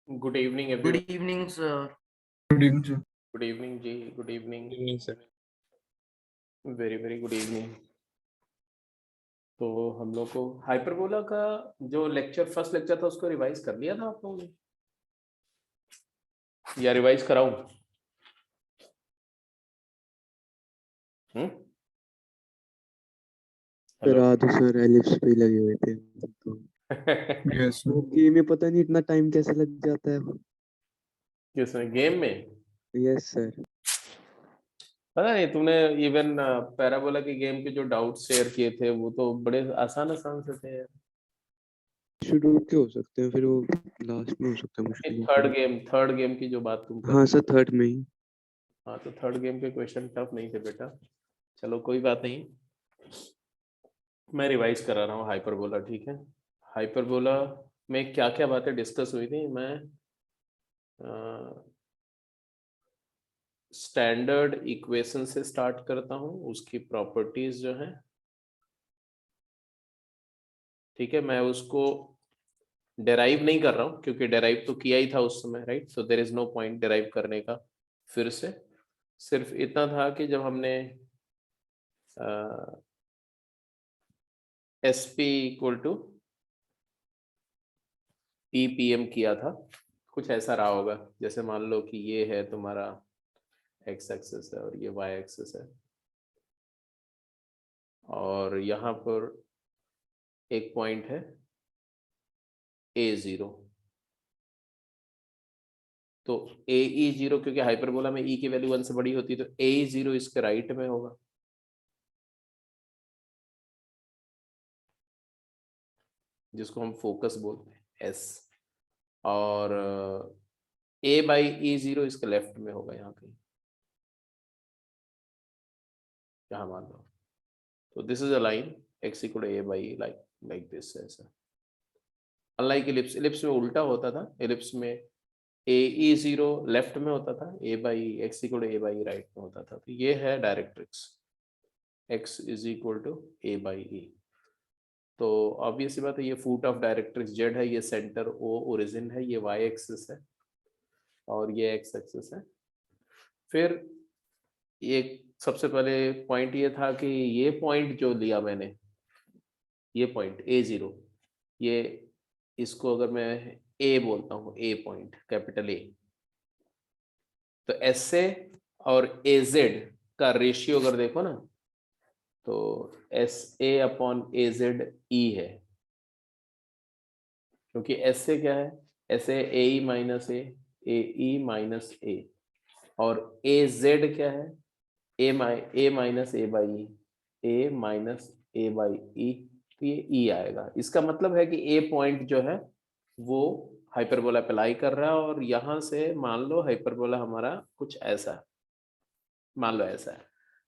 Good evening Good everyone. evening, sir. Good evening sir. Good evening जी, good evening, evening sir. Very very good evening. तो हम लोग को hyperbola का जो लेक्चर फर्स्ट लेक्चर था उसको रिवाइज कर लिया था आप लोगों ने या रिवाइज कराऊं? पर हेलो। तो सर एलिप्स पे ही लगे हुए थे तो यस वो सर। गेम में पता नहीं इतना टाइम कैसे लग जाता है। किसमें? गेम में? Yes sir. पता नहीं, तुमने इवन पैराबोला के गेम के जो डाउट शेयर किए थे वो तो बड़े आसान आसान से थे यार। शुरू के हो सकते हैं, फिर वो लास्ट में हो सकता है मुश्किल होकर। थर्ड गेम की जो बात तुम कर हाँ रहे सर, थर्ड में ही। हो। हाँ, तो थर्ड गेम के क्वेश्चन टफ नहीं थे बेटा। चलो कोई बात नहीं, मैं रिवाइज करा रहा हूँ हाइपरबोला, ठीक है। हाइपरबोला में क्या क्या बातें डिस्कस हुई थी, मैं स्टैंडर्ड इक्वेशन से स्टार्ट करता हूँ, उसकी प्रॉपर्टीज जो है, ठीक है। मैं उसको डेराइव नहीं कर रहा हूँ क्योंकि डेराइव तो किया ही था उस समय, right. So there is no point derive करने का फिर से। सिर्फ इतना था कि जब हमने S P equal to E P M किया था, कुछ ऐसा रहा होगा। जैसे मान लो कि ये है तुम्हारा एक्स एक्सिस है और ये वाई एक्सिस है, और यहाँ पर एक पॉइंट है A0। तो AE0, क्योंकि हाइपरबोला में E की वैल्यू 1 से बड़ी होती है, तो AE0 इसके राइट में होगा, जिसको हम फोकस बोलते हैं S। और A/E0 इसके लेफ्ट में होगा, यहाँ कहीं, यहाँ मान लो। तो this is a line x equal A/E, like this, ऐसा। अनलाइक इलिप्स, इलिप्स में उल्टा होता था। इलिप्स में AE0 लेफ्ट में होता था, A/E x equal A/E right में होता था। तो ये है directrix, x is equal to A/E। तो ऑब्वियस सी बात है, ये फूट ऑफ डायरेक्ट्रिक्स z है, ये सेंटर O ओरिजिन है, ये y एक्सिस है और ये x एक्सिस है। फिर एक सबसे पहले पॉइंट ये था कि ये पॉइंट जो लिया मैंने, ये पॉइंट A0, ये इसको अगर मैं A बोलता हूँ, A पॉइंट, कैपिटल A, तो SA और AZ का रेशियो अगर देखो ना, तो SA अपॉन AZ E है। क्योंकि SA क्या है? SA AE minus A, AE minus A, और AZ क्या है? A minus A/E, A minus A/E। तो ये E आएगा। इसका मतलब है कि A पॉइंट जो है वो हाइपरबोला अप्लाई कर रहा है, और यहां से मान लो हाइपरबोला हमारा कुछ ऐसा है, मान लो ऐसा है।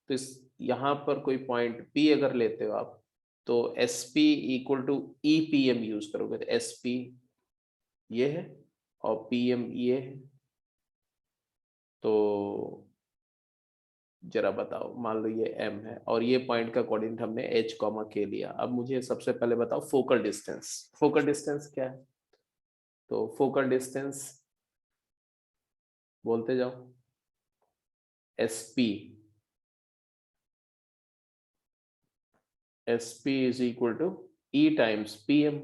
तो इस यहाँ पर कोई पॉइंट P अगर लेते हो आप, तो SP equal to EPM use करोगे, तो SP ये है और PM ये है। तो जरा बताओ, मान लो ये M है और ये पॉइंट का कोऑर्डिनेट हमने H कॉमा K लिया। अब मुझे सबसे पहले बताओ फोकल डिस्टेंस। फोकल डिस्टेंस क्या है? तो फोकल डिस्टेंस बोलते जाओ, SP, SP is equal to E times PM,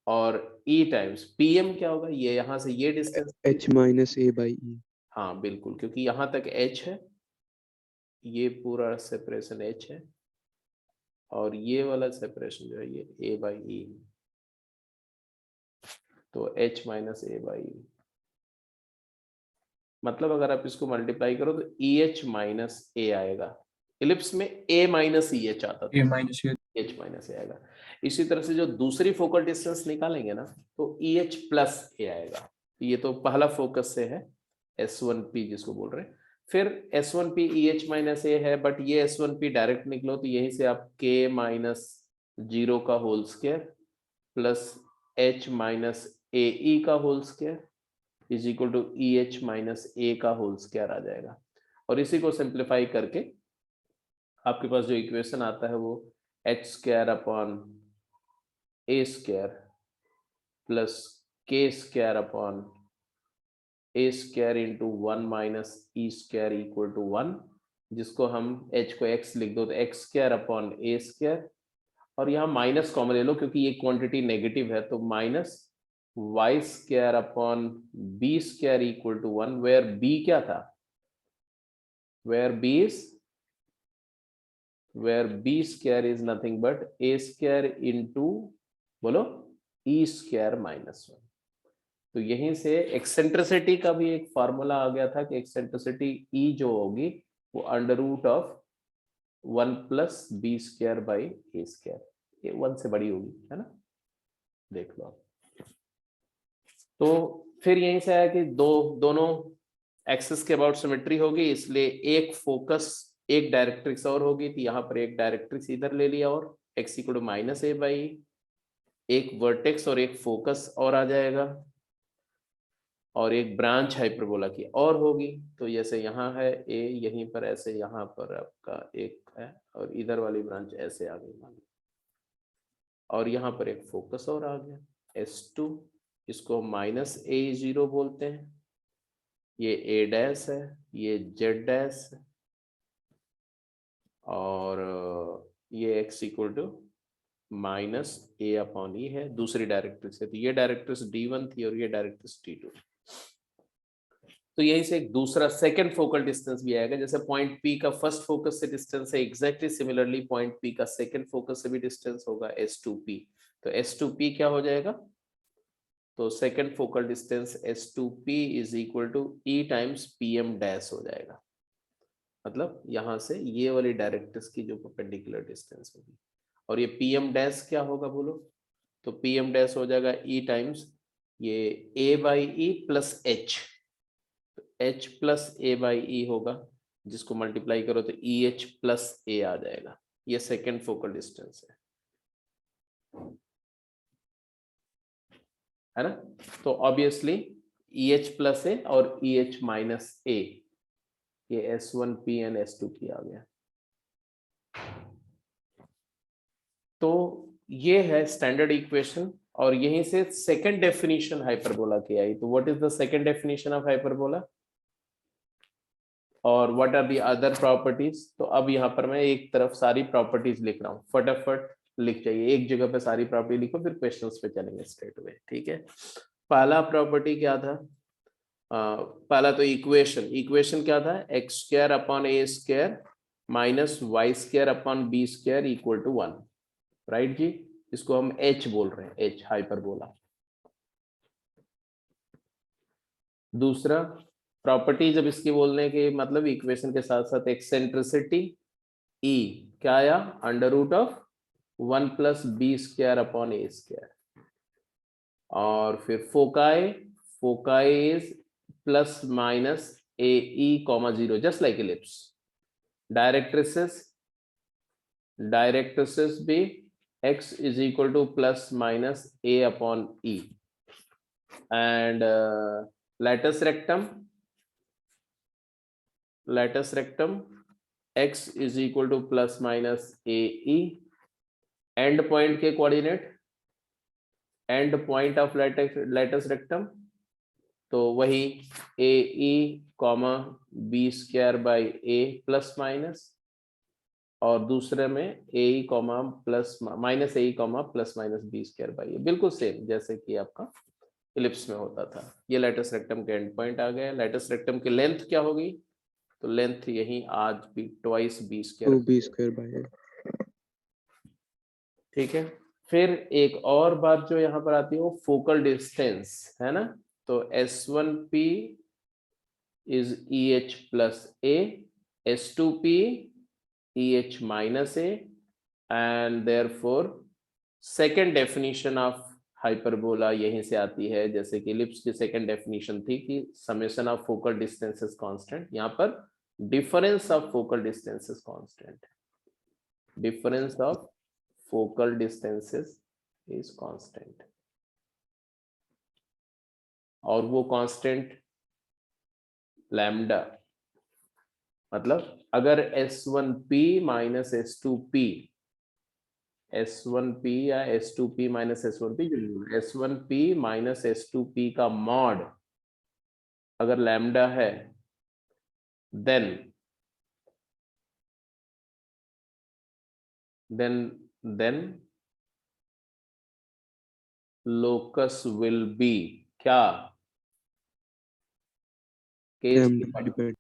और E टाइम्स PM क्या होगा? ये यहाँ से ये डिस्टेंस, H-A/E। हाँ बिल्कुल, क्योंकि यहाँ तक H है, ये पूरा सेपरेशन H है, और ये वाला सेपरेशन जो है ये A/E, तो H माइनस A/E। मतलब अगर आप इसको मल्टीप्लाई करो तो EH माइनस A आएगा। इलिप्स में A माइनस EH आता था, A minus A. H minus A आएगा। इसी तरह से जो दूसरी फोकल डिस्टेंस निकालेंगे ना, तो EH प्लस A आएगा। ये तो पहला फोकस से है, S1P जिसको बोल रहे हैं। फिर S1P EH माइनस A है, बट ये S1P डायरेक्ट निकलो तो यहीं से आप K माइनस 0 का whole square plus H minus AE का whole square is equal to EH minus A का होल स्क्वायर आ जाएगा। और इसी को सिंप्लीफाई करके आपके पास जो इक्वेशन आता है वो H square upon A square plus k square upon a square into 1 minus e square equal to 1, जिसको हम h को x लिख दो तो x square upon a square, और यहाँ माइनस कॉमन ले लो क्योंकि ये क्वांटिटी नेगेटिव है, तो minus y square upon b square equal to 1, where b क्या था, where b square is nothing but a square into बोलो e square minus 1। तो यहीं से एक्सेंट्रिसिटी का भी एक फार्मूला आ गया था कि एक्सेंट्रिसिटी E जो होगी वो under root of 1 plus B square by A square, ये 1 से बड़ी होगी, है ना, देख लो। तो फिर यहीं से आया कि दोनों एक्सिस के अबाउट सिमेट्री होगी, इसलिए एक फोकस एक डायरेक्ट्रिक्स और होगी, तो यहाँ पर एक डायरेक्ट्रिक्स इधर ले लिया और x equal to minus A by, एक वर्टेक्स और एक फोकस और आ जाएगा, और एक ब्रांच हाइपरबोला की और होगी। तो जैसे यहाँ है ए, यहीं पर ऐसे यहाँ पर आपका एक है और इधर वाली ब्रांच ऐसे आ गई मान लो, और यहाँ पर एक फोकस और आ गया S2, इसको माइनस A0 बोलते हैं, ये ए डैश है, ये जेड डैश है, और ये x equal to minus A upon E है, दूसरी डायरेक्ट्रिक्स है। तो ये डायरेक्ट्रिक्स D1 थी और ये डायरेक्ट्रिक्स D2। तो यहीं से एक दूसरा सेकंड फोकल डिस्टेंस भी आएगा, जैसे पॉइंट P का फर्स्ट फोकस से डिस्टेंस है, एग्जैक्टली सिमिलरली पॉइंट P का सेकंड फोकस से भी डिस्टेंस होगा S2P। तो S2P क्या हो जाएगा, तो second focal distance S2P is equal to E times PM dash हो जाएगा, मतलब यहाँ से ये वाली डायरेक्ट्रिक्स की जो परपेंडिकुलर डिस्टेंस होगी, और ये PM डैश क्या होगा बोलो, तो PM डैश हो जाएगा E टाइम्स ये A by E plus H, H plus A by E होगा, जिसको मल्टीप्लाई करो तो EH प्लस ए आ जाएगा, ये सेकेंड फोकल डिस्टेंस है ना। तो ऑब्वियसली EH प्लस ए और EH माइनस ए, ये S1P एंड S2P आ गया। तो ये है स्टैंडर्ड इक्वेशन, और यहीं से सेकंड डेफिनेशन हाइपरबोला की आई। तो what is the second definition of hyperbola और what are the other properties. तो अब यहाँ पर मैं एक तरफ सारी प्रॉपर्टीज लिख रहा हूँ, फटाफट लिख जाइए, एक जगह पे सारी प्रॉपर्टी लिखो, फिर क्वेश्चंस पे चलेंगे स्ट्रेट अवे, ठीक है। पहला प्रॉपर्टी क्या था, पहला तो इक्वेशन क्या था, X square upon A square minus Y square upon B square equal to 1, right जी, इसको हम H बोल रहे हैं, H हाइपरबोला। दूसरा प्रॉपर्टी जब इसकी बोलने के मतलब इक्वेशन के साथ साथ एक्सेंट्रिसिटी E क्या आया, under root of 1 plus B square upon A square, और फिर foci is plus minus A E comma 0 just like ellipse. Directrices भी x is equal to plus minus a upon E, and latus rectum x is equal to plus minus A E, end point के coordinate, end point of latus rectum, तो वही A E comma B square by A plus minus, और दूसरे में A E comma plus minus A E comma plus minus B square by A, बिल्कुल same जैसे कि आपका इलिप्स में होता था। ये लैटस रेक्टम के एंड पॉइंट आ गए। लैटस रेक्टम की लेंथ क्या होगी, तो लेंथ यही आज भी ट्वाइस बी स्क्वायर बाई, ठीक है। फिर एक और बात जो यहाँ पर आती है वो फोकल डिस्टेंस है ना, तो S1P is EH plus A, S2P EH minus A, and therefore second definition of hyperbola यहीं से आती है, जैसे कि इलिप्स की सेकेंड डेफिनेशन थी कि summation of focal distances constant, यहाँ पर difference of focal distances constant, difference of focal distances is constant, और वो कांस्टेंट लैम्डा, मतलब अगर S1P माइनस S2P S1P या S2P minus S1P, S1P minus S2P का मॉड अगर लैम्डा है, then locus will be क्या, केस लैम्डा पे डिपेंड।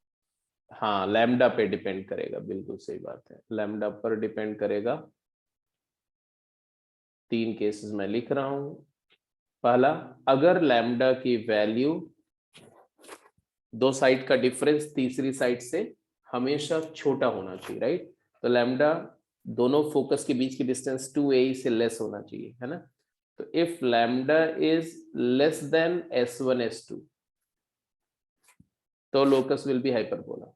हाँ लैम्डा पे डिपेंड करेगा, बिल्कुल सही बात है, लैम्डा पर डिपेंड करेगा। 3 केसेस मैं लिख रहा हूं। पहला, अगर लैम्डा की वैल्यू, दो साइड का डिफरेंस तीसरी साइड से हमेशा छोटा होना चाहिए, राइट। तो लैम्डा दोनों फोकस के बीच की डिस्टेंस 2a से लेस होना चाहिए, है ना। तो if lambda is less than S1 S2 तो locus will B hyperbola.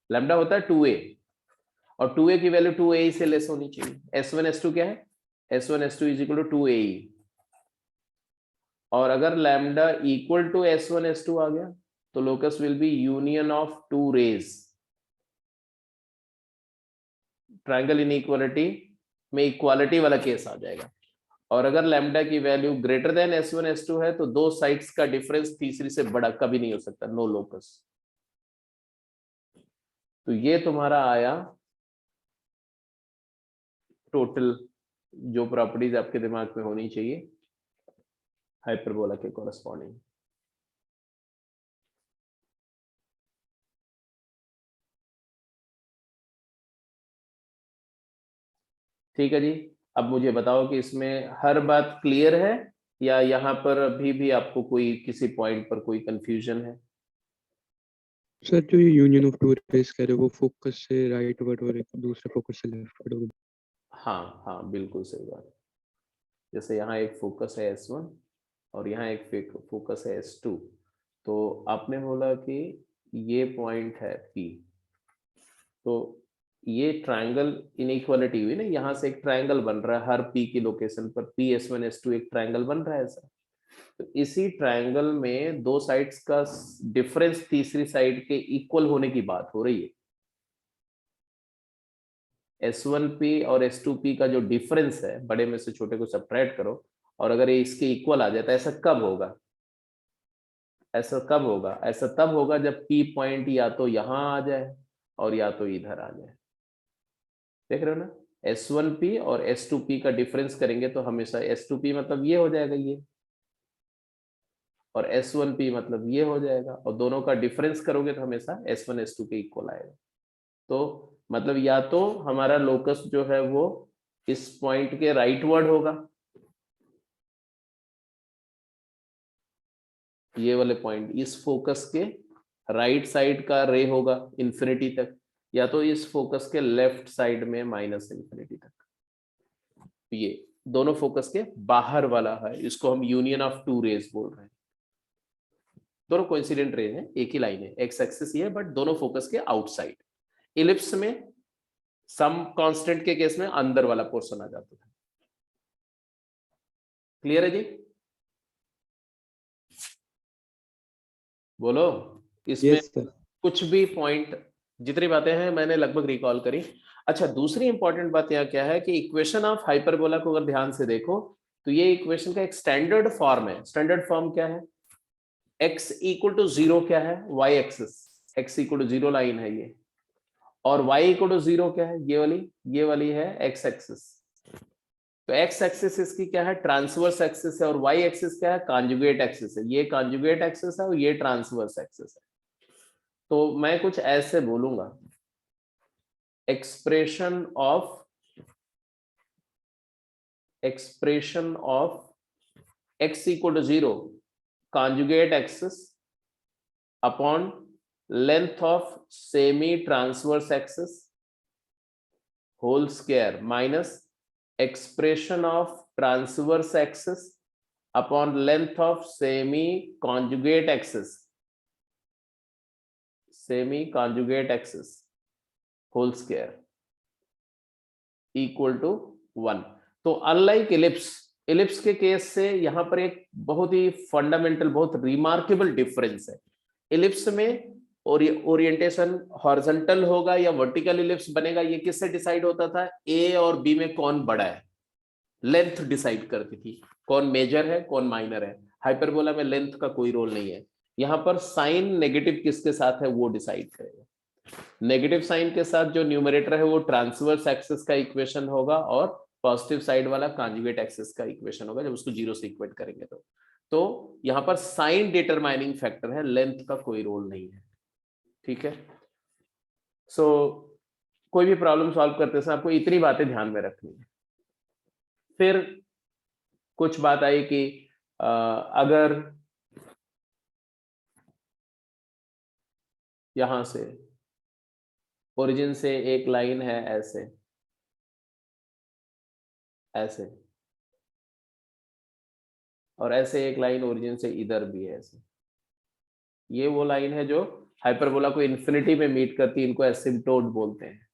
Lambda होता है 2a और 2a की वैल्यू 2a से लेस होनी चाहिए। S1 S2 क्या है, S1 S2 is equal to 2a। और अगर lambda equal to S1 S2 आ गया तो locus will be union of 2 rays. Triangle inequality में इक्वालिटी वाला केस आ जाएगा। और अगर लैम्डा की value greater than S1 S2 है तो दो साइड्स का डिफरेंस तीसरी से बड़ा कभी नहीं हो सकता, नो लोकस। तो ये तुम्हारा आया टोटल जो प्रॉपर्टीज आपके दिमाग में होनी चाहिए हाइपरबोला के कॉरस्पॉन्डिंग। ठीक है जी। अब मुझे बताओ कि इसमें हर बात क्लियर है या यहाँ पर अभी भी आपको कोई किसी पॉइंट पर कोई कंफ्यूजन है। सर जो ये यूनियन ऑफ टू रेज कह रहे हो वो फोकस से राइट वर्ड और एक दूसरे फोकस से लेफ्ट वर्ड होगा। हाँ हाँ बिल्कुल सही बात। जैसे यहाँ एक फोकस है S1 और यहाँ एक फोकस है S2। तो आपने बोला कि ये पॉइंट है P, तो ये ट्रायंगल इनइक्वालिटी हुई ना, यहाँ से एक ट्रायंगल बन रहा है हर P की लोकेशन पर, PS1 S2 एक ट्रायंगल बन रहा है ऐसा। तो इसी ट्रायंगल में दो साइड्स का डिफरेंस तीसरी साइड के इक्वल होने की बात हो रही है। S1P और S2P का जो डिफरेंस है, बड़े में से छोटे को सब्ट्रैक्ट करो और अगर ये इसके इक्वल आ जाता है, ऐसा कब होगा, ऐसा कब होगा, ऐसा तब होगा जब P पॉइंट या तो यहां आ जाए और या तो इधर आ जाए। देख रहे हो ना, S1P और S2P का डिफरेंस करेंगे तो हमेशा S2P मतलब ये हो जाएगा ये, और S1P मतलब ये हो जाएगा, और दोनों का डिफरेंस करोगे तो हमेशा S1 S2 के इक्वल आएगा। तो मतलब या तो हमारा लोकस जो है वो इस पॉइंट के राइट वर्ड होगा, ये वाले पॉइंट इस फोकस के राइट साइड का रे होगा इंफिनिटी तक, या तो इस फोकस के लेफ्ट साइड में माइनस इंफिनिटी तक। ये दोनों फोकस के बाहर वाला है, इसको हम यूनियन ऑफ टू रेज बोल रहे हैं। दोनों कोइंसिडेंट रेज हैं, एक ही लाइन है, एक्स एक्सिस ये है, बट दोनों फोकस के आउटसाइड। इलिप्स में सम कांस्टेंट के केस में अंदर वाला पोर्शन आ जाता था। क्लियर है जी, बोलो। इसमें यस सर। कुछ भी पॉइंट, जितनी बातें हैं मैंने लगभग रिकॉल करी। अच्छा, दूसरी इंपॉर्टेंट बात यहाँ क्या है कि इक्वेशन ऑफ हाइपरबोला को अगर ध्यान से देखो तो ये इक्वेशन का एक स्टैंडर्ड फॉर्म है। स्टैंडर्ड फॉर्म क्या है, x इक्वल टू 0 क्या है, y axis, x equal to 0 line है ये, और y इक्वल टू 0 क्या है, ये वाली है x एक्सिस। तो x एक्सिस इसकी क्या है, ट्रांसवर्स एक्सिस है, और y एक्सिस क्या है, कॉन्जुगेट एक्सिस है। ये कॉन्जुगेट एक्सिस है और ये ट्रांसवर्स एक्सिस है। तो मैं कुछ ऐसे बोलूंगा, expression of x equal to 0 conjugate axis upon length of semi transverse axis whole square minus expression of transverse axis upon length of semi conjugate axis whole square equal to 1। तो unlike ellipse के case से यहां पर एक बहुत ही fundamental, बहुत remarkable difference है। Ellipse में और ये ओरिएंटेशन हॉरिजॉन्टल होगा या वर्टिकल इलिप्स बनेगा, ये किससे डिसाइड होता था? ए और बी में कौन बड़ा है, लेंथ डिसाइड करती थी, कौन मेजर है कौन माइनर है। हाइपरबोला में लेंथ का कोई रोल नहीं है। यहाँ पर साइन नेगेटिव किसके साथ है वो डिसाइड करेगा। नेगेटिव साइन के साथ जो न्यूमरेटर है वो ट्रांसवर्स एक्सिस का इक्वेशन होगा और पॉजिटिव साइड वाला कॉन्जुगेट एक्सिस का इक्वेशन होगा जब उसको जीरो से इक्वेट करेंगे तो यहाँ पर साइन डिटरमाइनिंग फैक्टर है, लेंथ का कोई रोल नहीं है। ठीक है। सो कोई भी प्रॉब्लम सॉल्व करते समय आपको इतनी बातें ध्यान में रखनी है। फिर कुछ बात आई कि अगर यहां से ओरिजिन से एक लाइन है ऐसे ऐसे और ऐसे एक लाइन ओरिजिन से इधर भी है ऐसे, ये वो लाइन है जो हाइपरबोला को इन्फिनिटी में मीट करती है, इनको एसिम्प्टोट बोलते हैं।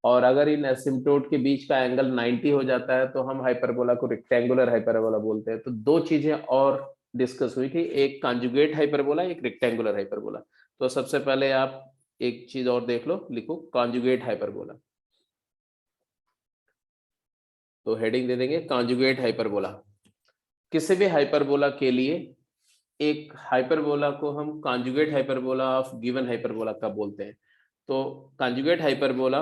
और अगर इन एसिम्प्टोट के बीच का एंगल 90 हो जाता है तो हम हाइपरबोला को रेक्टेंगुलर हाइपरबोला बोलते हैं। तो दो चीजें और डिस्कस हुई थी, एक कॉन्जुगेट हाइपरबोला, एक रेक्टेंगुलर हाइपरबोला। तो सबसे पहले आप एक चीज और देख लो, लिखो कॉन्जुगेट हाइपरबोला। तो हेडिंग दे देंगे कॉन्जुगेट हाइपरबोला। किसी भी हाइपरबोला के लिए एक हाइपरबोला को हम conjugate hyperbola of given hyperbola कब बोलते हैं? तो conjugate hyperbola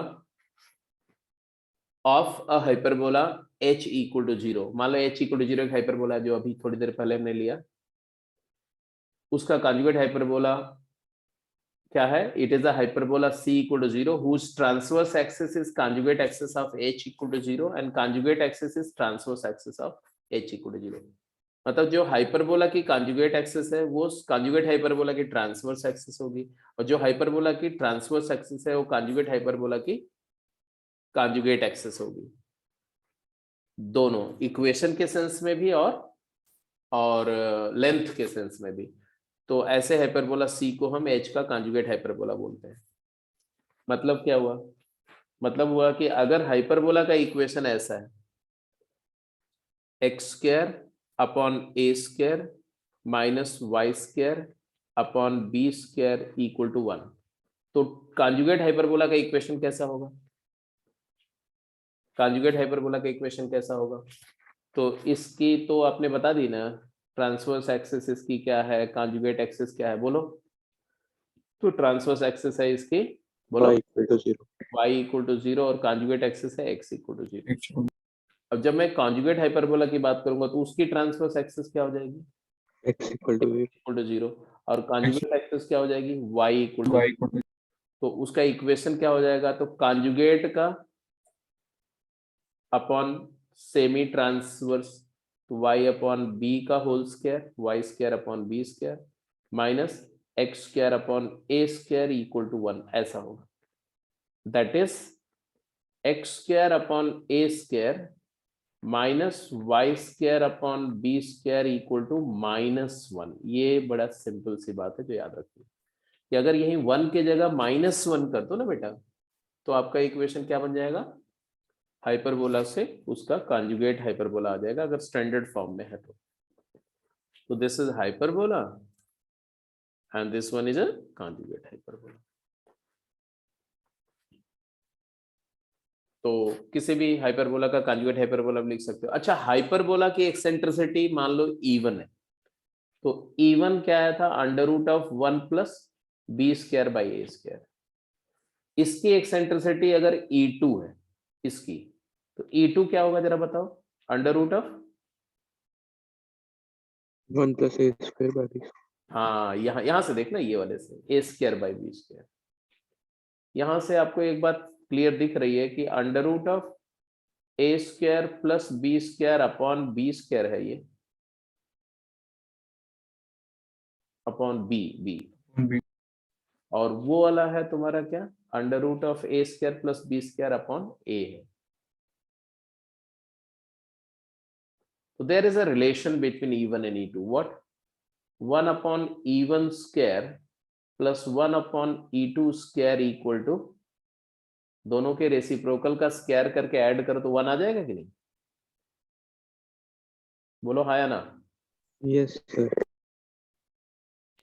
of a hyperbola h equal to 0, मान लो h इक्वल टू 0 एक हाइपरबोला जो अभी थोड़ी देर पहले हमने लिया, उसका कॉन्जुगेट हाइपरबोला क्या है? It is a hyperbola c equal to 0 whose transverse axis is conjugate axis of h equal to 0 and conjugate axis is transverse axis of h equal to 0। मतलब जो हाइपरबोला की कॉन्जुगेट एक्सिस है वो conjugate hyperbola की transverse axis होगी, और जो hyperbola की ट्रांसवर्स एक्सिस है वो कॉन्जुगेट हाइपरबोला की कॉन्जुगेट एक्सिस होगी, दोनों इक्वेशन के सेंस में भी और लेंथ के सेंस में भी। तो ऐसे हाइपरबोला c को हम h का कॉन्जुगेट हाइपरबोला बोलते हैं। मतलब क्या हुआ? मतलब हुआ कि अगर हाइपरबोला का इक्वेशन ऐसा है, x square upon A square minus Y square upon B square equal to 1, तो कॉन्जुगेट हाइपरबोला का इक्वेशन कैसा होगा? कॉन्जुगेट हाइपरबोला का इक्वेशन कैसा होगा? तो इसकी तो आपने बता दी ना, ट्रांसवर्स एक्सिस इसकी क्या है, कॉन्जुगेट एक्सिस क्या है, बोलो। तो ट्रांसवर्स एक्सिस है इसकी, बोलो, y equal to 0 y equal to 0 और कॉन्जुगेट एक्सिस है x इक्वल टू 0। Actually, अब जब मैं कॉन्जुगेट हाइपरबोला की बात करूंगा तो उसकी ट्रांसवर्स एक्सिस क्या हो जाएगी? x equal to 0 equal to 0। और कॉन्जुगेट एक्सिस क्या हो जाएगी? y equal to. y equal to तो उसका इक्वेशन क्या हो जाएगा? तो कॉन्जुगेट का अपॉन सेमी ट्रांसवर्स, तो y अपॉन b का whole square, y square upon b square minus x square upon a square equal to 1, ऐसा होगा। That is x square upon a square minus Y square upon B square equal to -1। ये बड़ा simple सी बात है जो याद रखिए कि अगर यही 1 के जगह -1 कर दो ना बेटा, तो आपका इक्वेशन क्या बन जाएगा? हाइपरबोला से उसका कॉन्जुगेट हाइपरबोला आ जाएगा अगर स्टैंडर्ड फॉर्म में है तो this is hyperbola and this one is a conjugate hyperbola. तो किसी भी हाइपरबोला का कॉन्जुगेट हाइपरबोला लिख सकते हो। अच्छा, हाइपरबोला की एक्सेंट्रिसिटी मान लो E1 है, तो E1 क्या आया था? Under root of 1 plus B square by A square. इसकी एक्सेंट्रिसिटी अगर E2 है इसकी, तो E2 क्या होगा जरा बताओ? Under root of, 1 plus a square by b हाँ यहां से देखना, ये वाले से ए स्क्वायर बाई बी स्क्वायर। यहां से आपको एक बात क्लियर दिख रही है कि under root of A square plus B square upon B square है ये, अपॉन बी, b और वो वाला है तुम्हारा क्या? Under root of A square plus B square upon A है। So there is a relation between E1 and E2. What? 1 upon E1 square plus 1 upon E2 square equal to, दोनों के reciprocal का स्क्वायर करके add करो तो 1 आ जाएगा कि नहीं? बोलो हाँ या ना? yes sir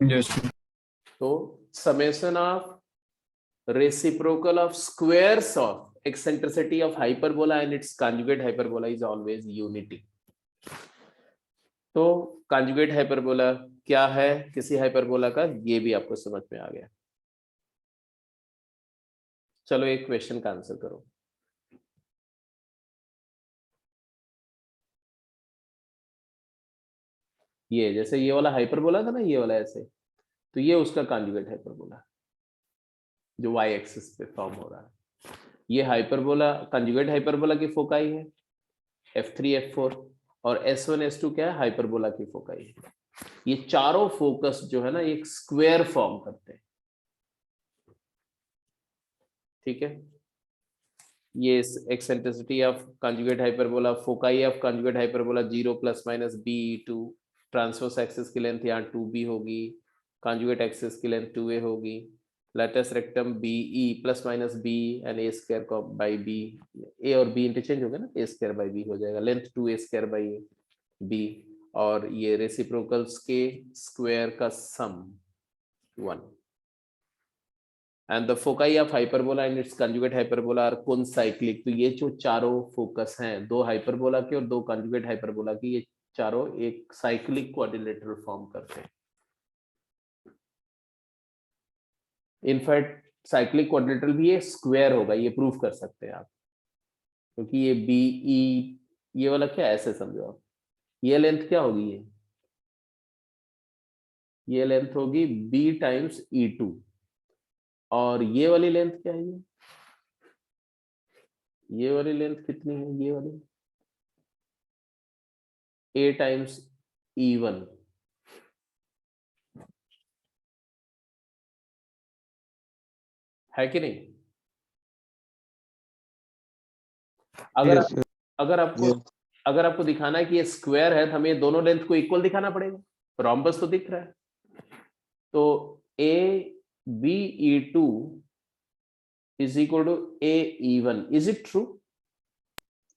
Yes, sir. तो summation of reciprocal of squares of eccentricity of hyperbola and its conjugate hyperbola is always unity. तो conjugate hyperbola क्या है किसी hyperbola का, ये भी आपको समझ में आ गया. चलो एक क्वेश्चन का आंसर करो. ये जैसे ये वाला हाइपरबोला था ना, ये वाला ऐसे, तो ये उसका कॉन्जुगेट हाइपरबोला जो y एक्सिस पे फॉर्म हो रहा है. ये हाइपरबोला कॉन्जुगेट हाइपरबोला की फोकाई है f3 f4, और s1 s2 क्या है, हाइपरबोला की फोकाई है. ये चारों फोकस जो है ना एक स्क्वायर फॉर्म करते हैं. ठीक है. ये eccentricity of conjugate hyperbola, foci of conjugate hyperbola 0 plus minus b2, transverse axis की लेंथ यहाँ 2b होगी, कॉन्जुगेट एक्सिस की लेंथ 2a होगी, latus rectum BE plus minus b and a square को बाई b, a और b interchange हो गया ना, a स्क्वायर बाई b हो जाएगा, length 2a square by b, और ये रेसिप्रोकल्स के स्क्वायर का सम 1. and the foci of hyperbola and its conjugate hyperbola are concyclic. तो ये जो चारों फोकस हैं, दो हाइपरबोला के और दो कंजुगेट हाइपरबोला की, ये चारों एक साइक्लिक क्वाड्रिलेटरल फॉर्म करते हैं. इनफैक्ट साइक्लिक क्वाड्रिलेटरल भी ये स्क्वायर होगा, ये प्रूव कर सकते हैं आप, क्योंकि ये BE ये वाला क्या ऐसे समझो आप, ये लेंथ क्या होगी, ये लेंथ होगी B टाइम्स E2, और ये वाली लेंथ क्या है, ये वाली लेंथ कितनी है, ये वाली A टाइम्स E1. है कि नहीं? अगर Yes, sir. अगर आपको Yes. अगर आपको दिखाना है कि ये स्क्वायर है, तो हमें दोनों लेंथ को इक्वल दिखाना पड़ेगा. रोम्बस तो दिख रहा है, तो ABE2 is equal to AE1. Is it true?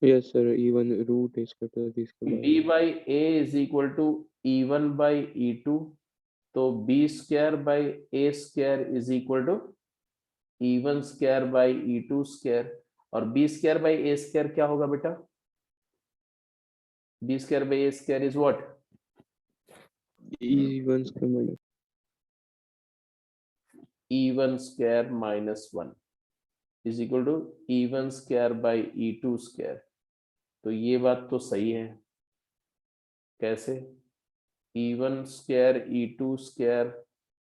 Yes, sir. Even root is greater this B by A is equal to E1 by E2, तो B square by A square is equal to E1 square by E2 square, और B square by A square क्या होगा बेटा, B square by A square is what? E1 square minus. E1 square minus 1 is equal to E1 square by E2 square. तो ये बात तो सही है. कैसे? E1 square E2 square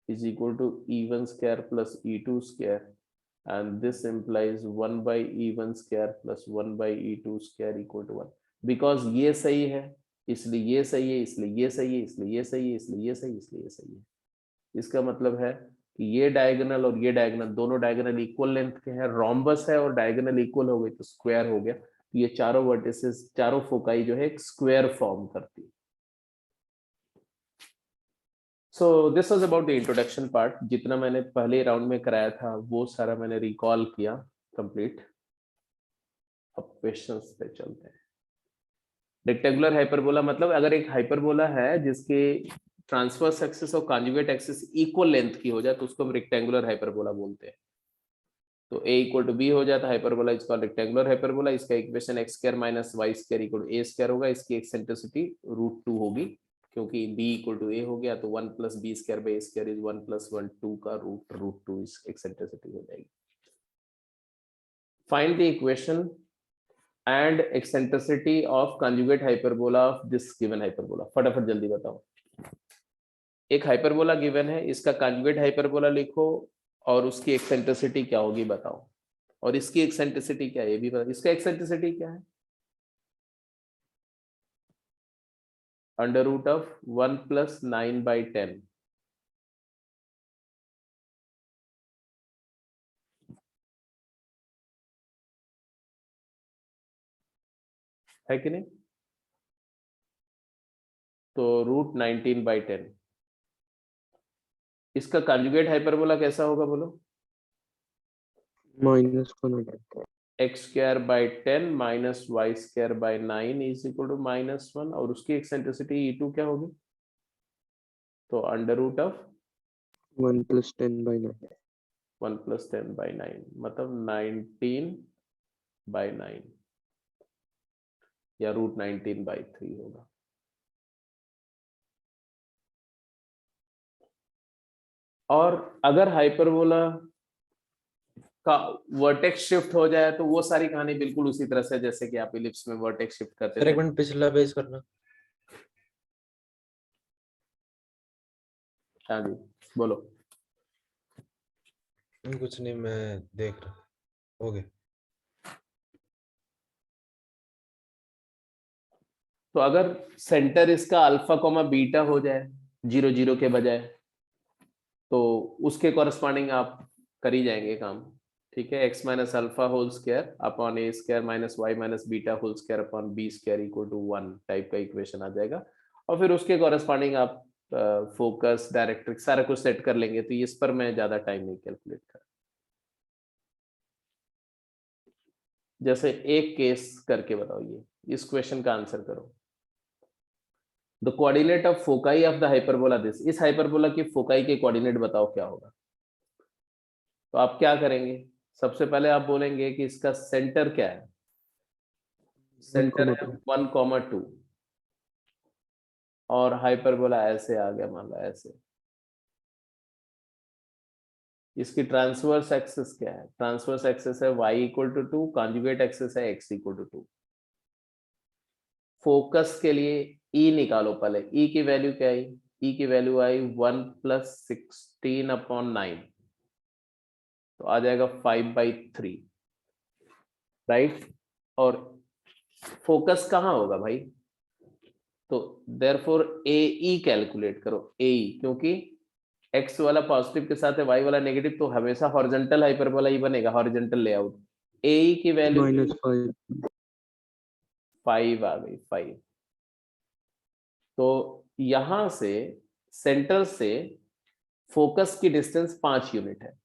is equal to E1 square plus E2 square, and this implies 1 by E1 square plus 1 by E2 square equal to 1. Because ये सही है, इसलिए ये सही है, इसलिए ये सही है, इसलिए ये सही है, इसलिए ये सही है, इसलिए ये सही है. इसका मतलब है कि ये डायगोनल और ये डायगोनल, दोनों डायगोनल इक्वल लेंथ के हैं, रोम्बस है और डायगोनल इक्वल हो गई तो स्क्वायर हो गया. तो ये चारों वर्टिसेस, चारों फोकाई जो है एक स्क्वायर फॉर्म करती है. So this was about the introduction part. जितना मैंने पहले राउंड में कराया था वो सारा मैंने रिकॉल किया कंप्लीट. अब क्वेश्चंस पे चलते हैं. रेक्टेंगुलर हाइपरबोला मतलब अगर एक हाइपरबोला है जिसके ट्रांसवर्स एक्सिस और कॉन्जुगेट एक्सिस इक्वल लेंथ की हो जाए तो उसको हम रेक्टेंगुलर हाइपरबोला बोलते हैं. तो A इक्वल टू B हो जाता है, hyperbola is called rectangular hyperbola. इसका equation x square minus y square equal to a square होगा. इसकी एक्सेंट्रिसिटी √2 होगी, क्योंकि B इक्वल टू a हो गया, तो 1 plus b square by a square is 1 plus 1 2 का √2 इस एक्सेंट्रिसिटी हो जाएगी. Find the equation and eccentricity of conjugate hyperbola of this given hyperbola. फटाफट जल्दी बताओ. एक हाइपरबोला गिवन है, इसका कंजुगेट हाइपरबोला लिखो और उसकी एक्सेंट्रिसिटी क्या होगी बताओ, और इसकी एक्सेंट्रिसिटी क्या है ये भी बताओ. इसका एक्सेंट्रिसिटी क्या है? Under root of 1 plus 9 by 10. है कि नहीं? तो √19 बाई 10. इसका कंजुगेट हाइपरबोला कैसा होगा बोलो? -1. x square by 10 minus y square by 9 is equal to -1, और उसकी एक्सेंट्रिसिटी E2 क्या होगी? तो under root of 1 plus 10 by 9. 1 plus 10 by 9 मतलब 19 by 9 या रूट 19 by 3 होगा। और अगर हाइपरबोला का वर्टेक्स शिफ्ट हो जाए तो वो सारी कहानी बिल्कुल उसी तरह से जैसे कि आप इलिप्स में वर्टेक्स शिफ्ट करते सर थे। एक मिनट पिछला पेज करना। हाँ जी बोलो। कुछ नहीं, मैं देख रहा। हो गया। तो अगर सेंटर इसका अल्फा कोमा बीटा हो जाए 0 0 के बजाय तो उसके कॉरस्पॉन्डिंग आप कर ही जाएंगे काम। ठीक है, X minus alpha whole square upon A square minus Y minus beta whole square upon B square equal to 1 type का इक्वेशन आ जाएगा। और फिर उसके कॉरस्पॉन्डिंग आप फोकस डायरेक्ट्रिक्स सारा कुछ सेट कर लेंगे। तो इस पर मैं ज्यादा टाइम नहीं कैलकुलेट कर। जैसे एक केस करके बताओ, ये इस क्वेश्चन का आंसर करो। The coordinate of foci of the hyperbola this, इस हाइपरबोला की फोकाई के कोऑर्डिनेट बताओ क्या होगा। तो आप क्या करेंगे, सबसे पहले आप बोलेंगे कि इसका सेंटर क्या है। सेंटर है 1,2 और हाइपरबोला ऐसे आ गया, मान लो ऐसे। इसकी ट्रांसवर्स एक्सिस क्या है, ट्रांसवर्स एक्सिस है y equal to 2, conjugate axis है x इक्वल टू 2। फोकस के लिए E निकालो पहले, E की वैल्यू क्या आई, E की वैल्यू आई 1 प्लस 16 अपॉन 9, तो आ जाएगा 5/3 राइट। और फोकस कहाँ होगा भाई, तो देयरफॉर AE कैलकुलेट करो, AE, क्योंकि x वाला पॉजिटिव के साथ है y वाला नेगेटिव, तो हमेशा हॉरिजॉन्टल हाइपरबोला ही बनेगा, हॉरिजॉन्टल लेआउट। AE की वैल्यू -5. 5 आ गई, 5। तो यहां से सेंटर से फोकस की डिस्टेंस 5 यूनिट है,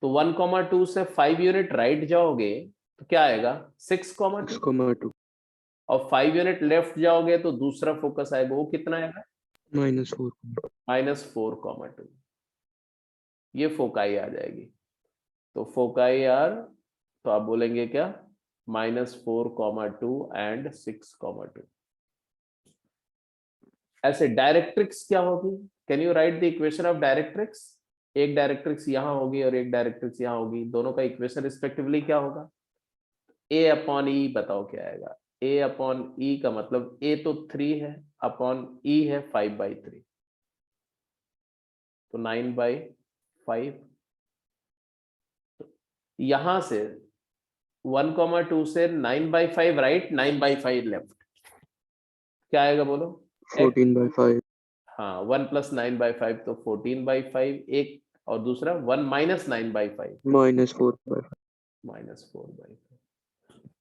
तो 1,2 से 5 यूनिट राइट जाओगे तो क्या आएगा 6,2, 6,2. और 5 यूनिट लेफ्ट जाओगे तो दूसरा फोकस आएगा, वो कितना आएगा -4. -4,2। ये फोकाई आ जाएगी। तो फोकाई आर, तो आप बोलेंगे क्या, -4,2 एंड 6,2। ऐसे डायरेक्ट्रिक्स क्या होगी, can you right the equation of directrix. एक डायरेक्ट्रिक्स यहां होगी और एक डायरेक्ट्रिक्स यहां होगी, दोनों का इक्वेशन रिस्पेक्टिवली क्या होगा। ए अपॉन ई बताओ क्या आएगा, ए अपॉन ई का मतलब ए तो 3 है, अपॉन ई है 5/3, तो 9/5। यहां से 1,2 से 9/5 राइट, 9/5 लेफ्ट, क्या आएगा बोलो। 14/5. हाँ 1 प्लस 9/5 तो 14/5, एक और दूसरा 1 माइनस 9/5 -4/5. -4/5।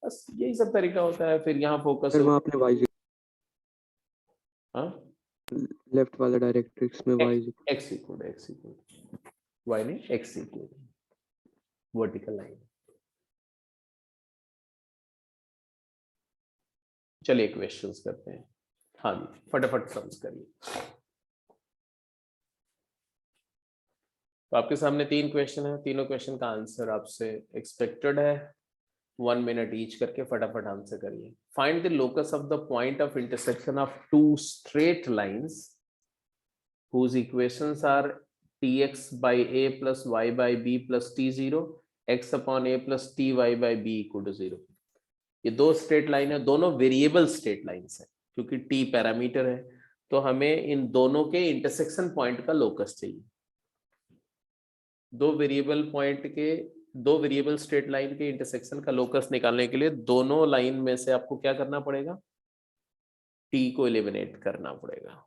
बस यही सब तरीका होता है। फिर यहाँ फोकस सर हो, वहाँ आपने y हाँ लेफ्ट वाला डायरेक्ट्रिक्स में y x इक्वल y नहीं x इक्वल वर्टिकल लाइन। चलिए क्वेश्चंस करते हैं। हाँ जी फटाफट सम्स करिए। तो आपके सामने 3 क्वेश्चन है, तीनों क्वेश्चन का आंसर आपसे एक्सपेक्टेड है। 1 मिनट ईच करके फटाफट आंसर करिए। Find the locus of the point of intersection of 2 straight lines whose equations are tx by a plus y by b plus t0, x upon a plus ty by b equal to 0। ये दो straight line है, दोनों variable straight lines है, क्योंकि t parameter है, तो हमें इन दोनों के इंटरसेक्शन पॉइंट का लोकस चाहिए। दो वेरिएबल स्ट्रेट लाइन के इंटरसेक्शन का लोकस निकालने के लिए दोनों लाइन में से आपको क्या करना पड़ेगा, t को एलिमिनेट करना पड़ेगा।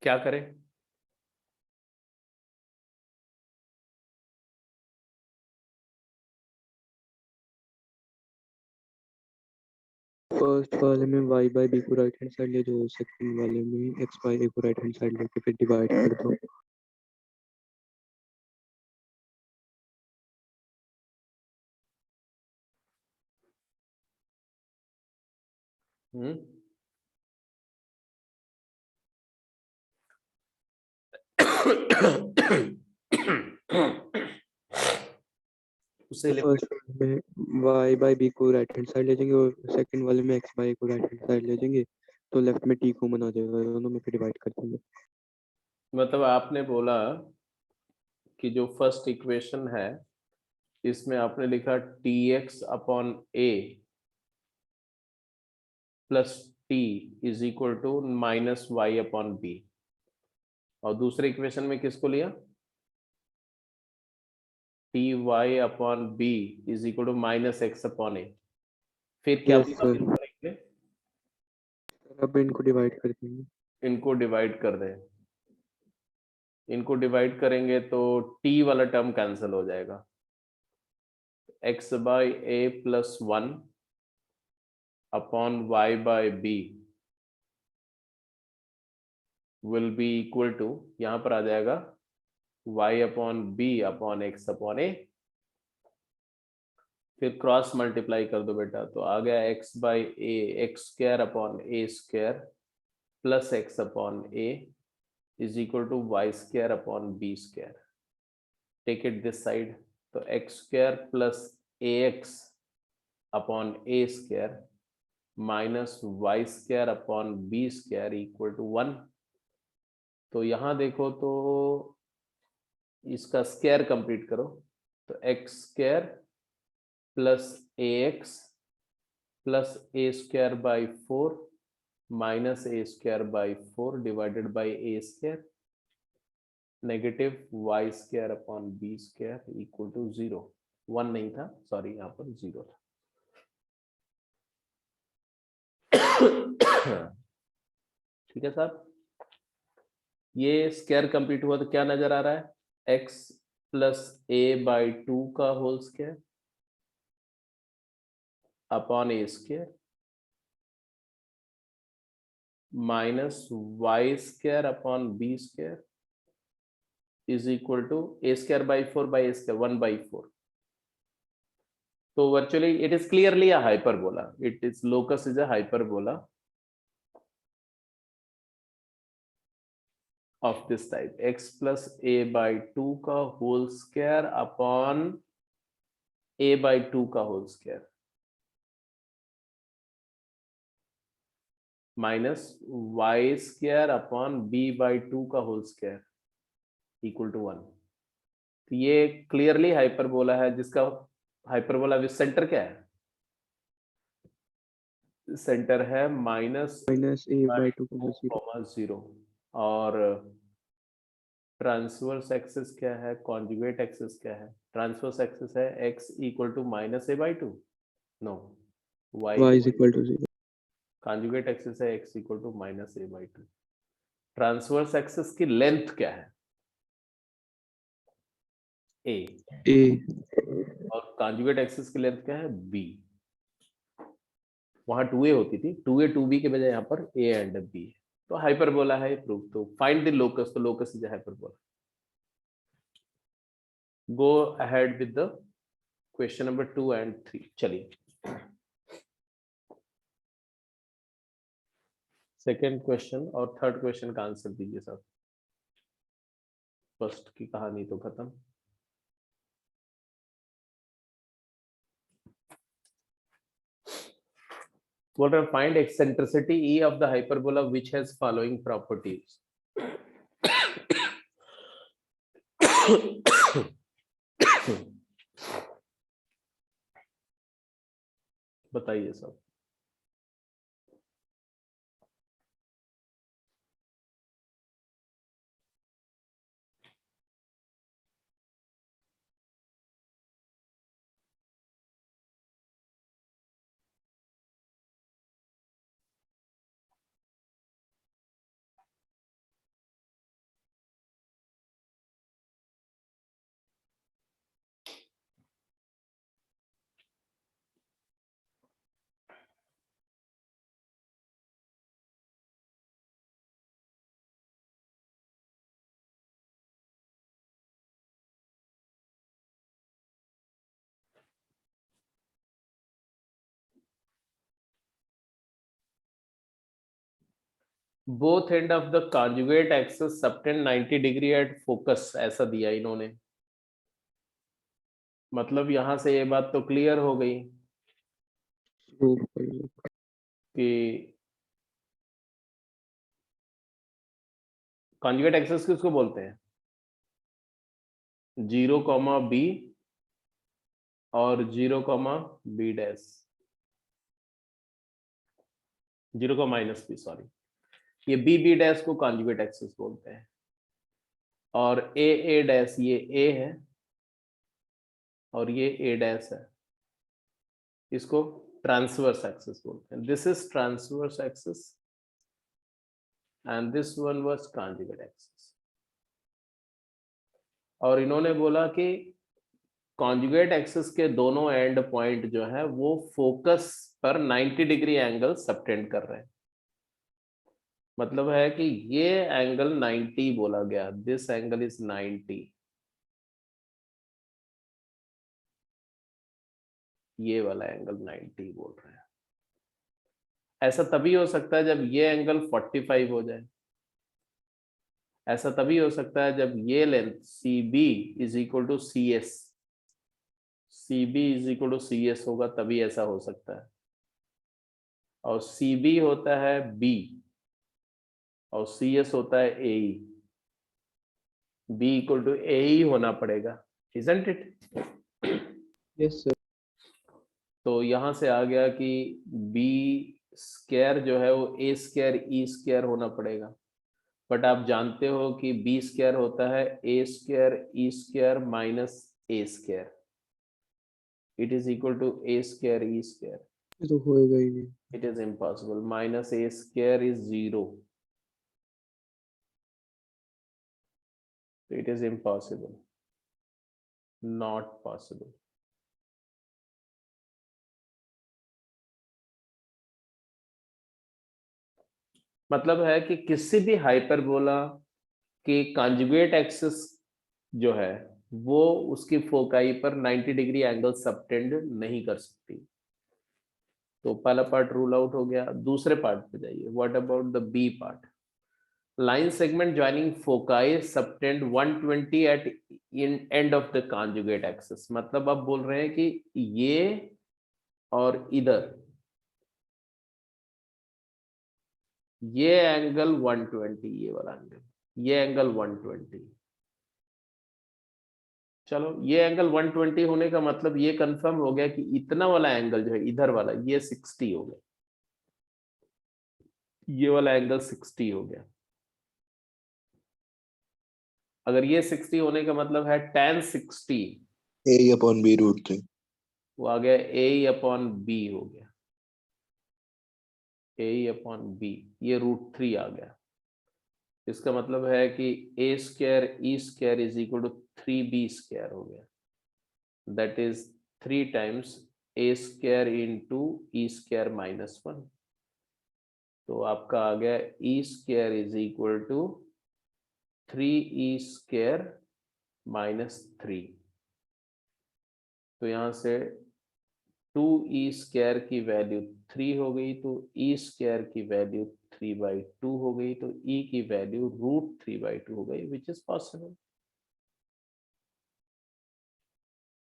क्या करें, फर्स्ट वाले में y बाय b को राइट हैंड साइड ले जाओ, सेकंड वाले में x बाय a को राइट हैंड साइड लेके फिर डिवाइड कर दो। हम्म उसे तो फर्स्ट वाले में y बाय b को राइट हैंड साइड ले जाएंगे और सेकंड वाले में x बाय a को राइट हैंड साइड ले जाएंगे, तो लेफ्ट में t कॉमन आ जाएगा, दोनों में फिर डिवाइड कर देंगे। मतलब आपने बोला कि जो फर्स्ट इक्वेशन है इसमें आपने लिखा tx upon a plus t is equal to minus Y upon B, और दूसरे इक्वेशन में किसको लिया? T Y upon B is equal to minus X upon A. फिर क्या यस सर, करेंगे? अब इनको डिवाइड कर देंगे। इनको डिवाइड कर दें। इनको डिवाइड करेंगे तो टी वाला टर्म कैंसिल हो जाएगा। X by A plus one upon Y by B will be equal to, यहां पर आ जाएगा y upon B upon X upon A. फिर क्रॉस मल्टीप्लाई कर दो बेटा, तो आ गया x by A X square upon A square plus X upon A is equal to Y square upon B square. Take it this side, तो X square plus A X upon A square minus Y square upon B square equal to 1। तो यहां देखो तो इसका square complete करो, तो X square plus A X plus A square by 4 minus A square by 4 divided by A square negative Y square upon B square equal to 0। 1 नहीं था, sorry, यहाँ पर 0 था। ठीक है साहब, ये स्क्वायर कंप्लीट हुआ तो क्या नजर आ रहा है? x प्लस ए बाई 2 का whole square upon A square minus Y square upon B square is equal to A square by 4 by A square 1 by 4। तो virtually it is clearly a hyperbola. It is locus is a hyperbola of this type, x plus a by 2 का whole square upon a by 2 का whole square minus y square upon b by 2 का whole square equal to 1। तो ये clearly hyperbola है, जिसका hyperbola with centre क्या है? Centre है माइनस a बाय 2 0, और ट्रांसवर्स एक्सिस क्या है, कॉन्जुगेट एक्सिस क्या है? ट्रांसवर्स एक्सिस है x equal to minus A by 2, no, y is equal to 0। Conjugate axis है x equal to minus A by 2। Transverse axis की length क्या है? a, और कॉन्जुगेट एक्सिस की लेंथ क्या है? b। वहां 2a होती थी, 2a 2b के बजाय यहाँ पर a एंड b है, तो हाइपरबोला है प्रूफ। तो फाइंड द लोकस, तो locus is hyperbola. Go ahead with the question number 2 and 3। चलिए सेकेंड क्वेश्चन और थर्ड क्वेश्चन का आंसर दीजिए सर। फर्स्ट की कहानी तो खत्म। What are find eccentricity E of the hyperbola which has following properties? बताइए सब। Both and of the conjugate axis subtend 90 degree at focus, ऐसा दिया इन्होंने। मतलब यहां से ये बात तो क्लियर हो गई प्रूफ कर लो। कि कॉन्जुगेट एक्सिस किसको बोलते हैं? 0, B और 0, B डैश, 0, -B, सॉरी, ये B डैश को कॉन्जुगेट एक्सिस बोलते हैं। और A डैश, ये A है और ये A डैश है, इसको ट्रांसवर्स एक्सिस बोलते हैं। This is transverse axis and this one was conjugate axis. और इन्होंने बोला कि कॉन्जुगेट एक्सिस के दोनों एंड पॉइंट जो है वो फोकस पर 90 डिग्री एंगल सबटेंड कर रहे हैं। मतलब है कि ये एंगल 90 बोला गया, दिस एंगल इज 90, ये वाला एंगल 90 बोल रहे हैं। ऐसा तभी हो सकता है जब ये एंगल 45 हो जाए। ऐसा तभी हो सकता है जब ये length CB is equal to CS, CB is equal to CS होगा, तभी ऐसा हो सकता है। और CB होता है B और CS होता है AE। B equal to AE होना पड़ेगा, isn't it? Yes sir. तो यहां से आ गया कि B स्क्वायर जो है वो A स्क्वायर E स्क्वायर होना पड़ेगा। बट आप जानते हो कि B स्क्वायर होता है A square E square minus A square, it is equal to A square E square. ये तो होएगा ही नहीं। It is impossible, minus A square is 0, it is impossible, not possible. मतलब है कि किसी भी हाइपरबोला की कॉन्जुगेट एक्सिस जो है वो उसकी फोकाई पर 90 डिग्री एंगल सबटेंड नहीं कर सकती। तो पहला पार्ट रूल आउट हो गया। दूसरे पार्ट पे जाइए, what about the B part? Line segment joining foci subtend 120 at in end of the conjugate axis. मतलब आप बोल रहे हैं कि ये और इधर ये एंगल 120, ये वाला एंगल, ये एंगल 120। चलो, ये एंगल 120 होने का मतलब ये कंफर्म हो गया कि इतना वाला एंगल जो है इधर वाला, ये 60 हो गया, ये वाला एंगल 60 हो गया। अगर ये 60 होने का मतलब है tan 60, A/B√3 वो आ गया A/B हो गया, A/B, ये √3 आ गया। इसका मतलब है कि A square E square is equal to 3B square हो गया, that is 3 times A square into E square -1। तो आपका आ गया E square is equal to 3E square -3। तो यहां से 2E स्क्वायर की वैल्यू 3 हो गई, तो E स्क्वायर की वैल्यू 3/2 हो गई, तो E की वैल्यू √3/2 हो गई, which is possible,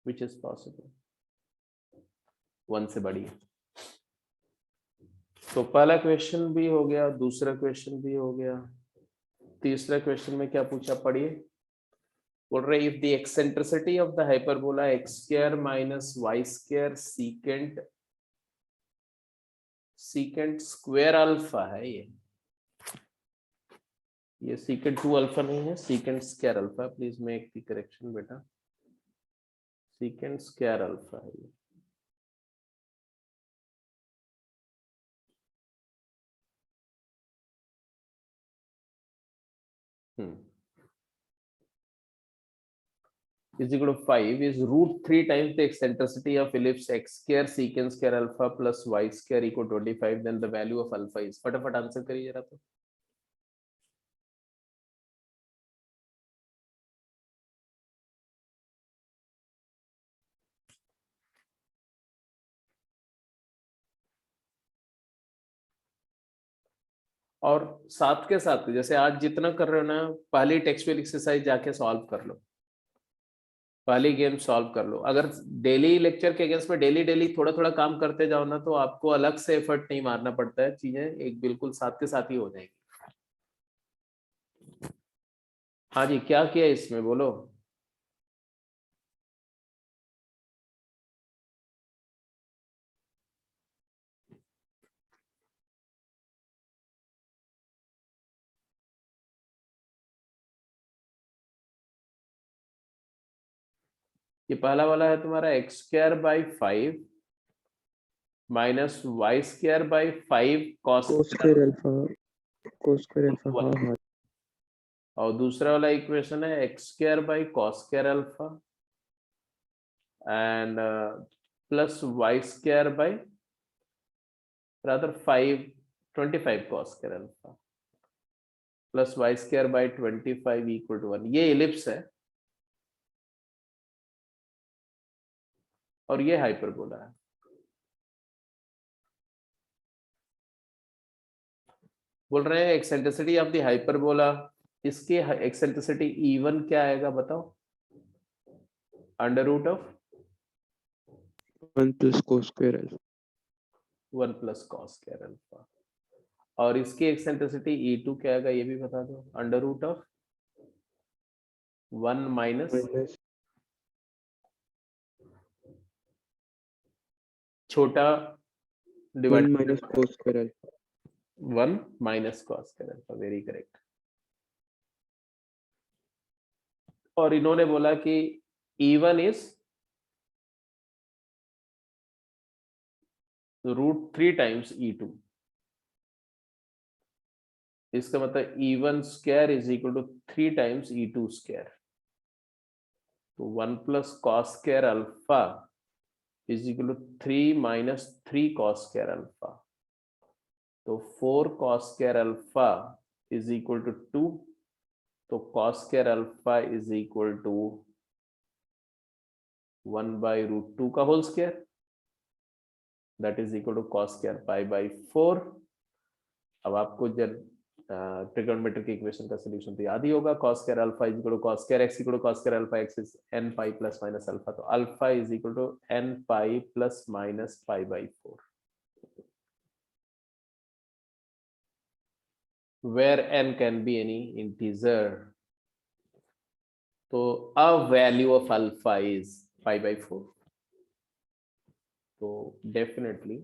which is possible. 1 से बड़ी। तो पहला क्वेश्चन भी हो गया, दूसरा क्वेश्चन भी हो गया। तीसरा क्वेश्चन में क्या पूछा, पढ़िए। बोल रहे if the eccentricity of the hyperbola x² - y² secant square alpha है, ये सीकेंट 2 अल्फा नहीं है, secant square alpha. Please make the correction बेटा, सीकेंट स्क्वायर अल्फा है ये। is equal to 5 is √3 times the eccentricity of ellipse x² secant square alpha plus y² equal to 25, then the value of alpha is। फटाफट answer करिए जरा तो। और साथ के साथ जैसे आज जितना कर रहे हो ना, पहली टेक्सचुअल एक्सरसाइज जाके सॉल्व कर लो, पहली गेम सॉल्व कर लो। अगर डेली लेक्चर के अगेंस्ट में डेली डेली थोड़ा थोड़ा काम करते जाओ ना, तो आपको अलग से एफर्ट नहीं मारना पड़ता है, चीजें एक बिल्कुल साथ के साथ ही हो जाएंगी। हाँ जी, क्या किया इसमें बोलो। ये पहला वाला है तुम्हारा x²/5 minus y²/5 cos square alpha हाँ हाँ और दूसरा वाला इक्वेशन है x² alpha and plus y² rather 25 cos² alpha plus y²/25 equal to 1। ये इलिप्स है और ये हाइपरबोला है। बोल रहे हैं एक्सेंट्रिसिटी ऑफ द हाइपरबोला, इसके एक्सेंट्रिसिटी E1 क्या आएगा बताओ। Under root of 1 plus cos square alpha 1 plus cos² alpha. और इसकी एक्सेंट्रिसिटी E2 क्या आएगा ये भी बता दो। Under root of 1 minus minus छोटा 1 divide minus cos square alpha 1 minus cos² alpha. Very correct. और इन्होंने बोला कि E1 इज √3 टाइम्स E2। इसका मतलब E1² is equal to 3 times E2²। तो 1 plus cos² alpha is equal to 3 minus 3 cos² alpha. तो 4 cos² alpha is equal to 2। तो cos² alpha is equal to 1/√2 का whole square, that is equal to cos² π/4। अब आपको जब trigonometric की equation का solution तो याद ही होगा। cos² alpha is equal to cos² x equal to cos² alpha x is n pi plus minus alpha. तो alpha is equal to n pi plus minus π/4, where n can be any integer। तो a value of alpha is π/4। तो definitely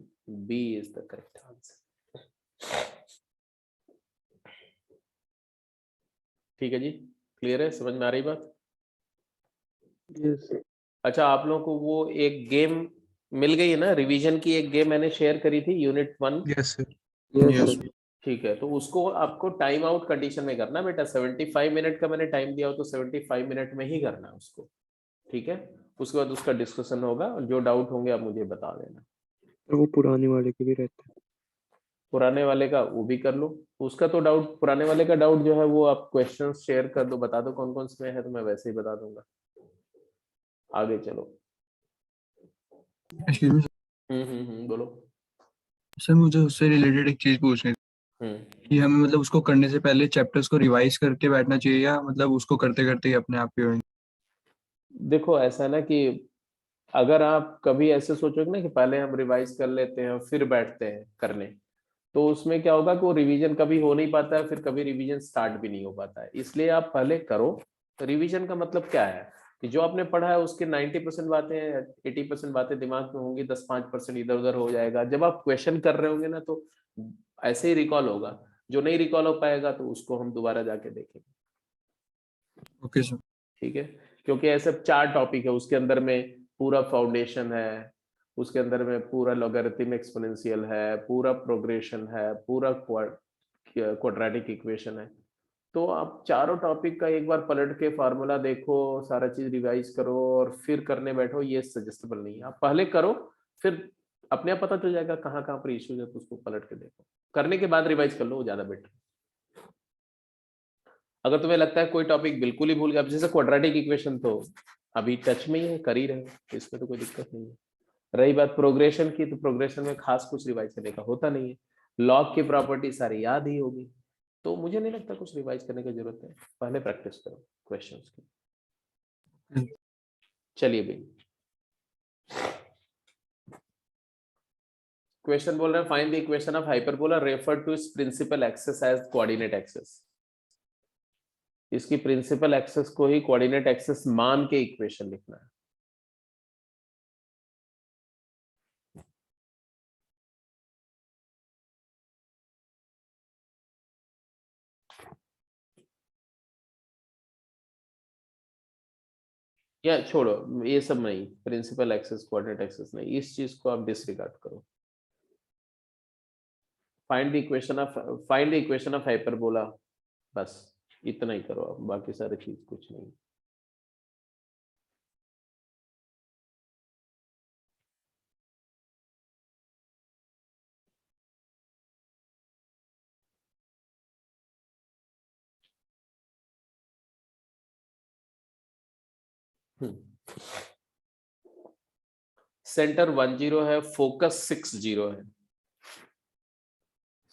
B is the correct answer। ठीक है जी, clear है, समझ में आ रही बात। yes अच्छा, आप लोगों को वो एक गेम मिल गई है ना, रिवीजन की एक गेम मैंने शेयर करी थी unit 1। Yes sir. yes Yes. sir ठीक है, तो उसको आपको टाइम आउट कंडीशन में करना बेटा। 75 मिनट का मैंने टाइम दिया हो तो 75 मिनट में ही करना है उसको, ठीक है। उसके बाद उसका डिस्कशन होगा, जो डाउट होंगे आप मुझे बता देना। और वो पुराने वाले के भी रहते हैं। पुराने वाले का वो भी कर लो, उसका तो डाउट, पुराने वाले का डाउट जो है वो आप क्वेश्चंस शेयर कर दो, बता दो कौन कौन से में है, तो मैं वैसे ही बता दूंगा। आगे चलो। Excuse me, बोलो। सर मुझे उससे रिलेटेड एक चीज पूछनी थी कि हमें मतलब उसको करने से पहले चैप्टर्स को रिवाइज करके बैठना चाहिए या मतलब उसको करते करते ही अपने आप ही होंगे। देखो ऐसा है ना कि अगर आप कभी ऐसे सोचोगे ना कि पहले हम रिवाइज कर लेते हैं फिर बैठते हैं करने, तो उसमें क्या होगा कि वो रिवीजन कभी हो नहीं पाता है, फिर कभी रिवीजन स्टार्ट भी नहीं हो पाता है। इसलिए आप पहले करो। तो रिवीजन का मतलब क्या है कि जो आपने पढ़ा है उसके 90% बातें, 80% बातें दिमाग में होंगी, 10-5% इधर उधर हो जाएगा। जब आप क्वेश्चन कर रहे होंगे ना तो ऐसे ही रिकॉल होगा। जो नहीं रिकॉल हो पाएगा तो उसको हम दोबारा जाके देखेंगे, ओके सर। ठीक है। क्योंकि ऐसे 4 टॉपिक है, उसके अंदर में पूरा फाउंडेशन है, उसके अंदर में पूरा लॉगरिथम एक्सपोनेंशियल है, पूरा प्रोग्रेशन है, पूरा क्वाड्रेटिक इक्वेशन है। तो आप चारों टॉपिक का एक बार पलट के फार्मूला देखो, सारा चीज रिवाइज करो और फिर करने बैठो, ये सजेस्टेबल नहीं है। आप पहले करो, फिर अपने आप पता चल जाएगा कहाँ कहाँ पर इश्यूज है, तो उसको पलट के देखो, करने के बाद रिवाइज कर लो, वो ज्यादा बेटर। अगर तुम्हें लगता है कोई टॉपिक बिल्कुल ही भूल गया, जैसे क्वाड्रेटिक इक्वेशन तो अभी टच में ही है, कर ही रहे हो, इसमें तो कोई दिक्कत नहीं है। रही बात प्रोग्रेशन की, तो प्रोग्रेशन में खास कुछ रिवाइज करने का होता नहीं है। लॉग की प्रॉपर्टी सारी याद ही होगी, तो मुझे नहीं लगता कुछ रिवाइज करने की जरूरत है, पहले प्रैक्टिस करो क्वेश्चंस की। चलिए भाई, क्वेश्चन बोल रहे हैं find the equation of hyperbola refer to its principal axis as coordinate axis. इसकी प्रिंसिपल एक्सिस को ही कोऑर्डिनेट एक्सिस मान के इक्वेशन लिखना है। या छोड़ो, ये सब नहीं, प्रिंसिपल एक्सिस कोऑर्डिनेट एक्सिस नहीं, इस चीज को आप डिसरिगार्ड करो। Find the equation of hyperbola, बस इतना ही करो आप, बाकी सारी चीज कुछ नहीं। सेंटर 10 है, फोकस 60 है।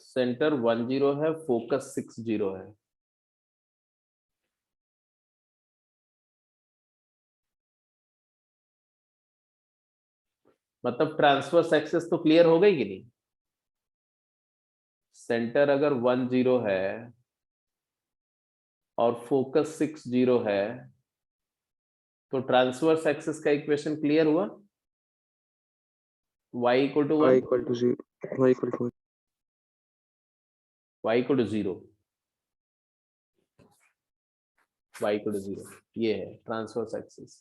सेंटर 10 है, फोकस 60 है। मतलब ट्रांसवर्स एक्सिस तो क्लियर हो गई कि नहीं? सेंटर अगर 10 है और फोकस 60 है तो ट्रांसवर्स एक्सिस का इक्वेशन क्लियर हुआ। y equal to 1, y equal to 0, y equal to 1. y equal to 0, y equal to 0, ये है ट्रांसवर्स एक्सिस।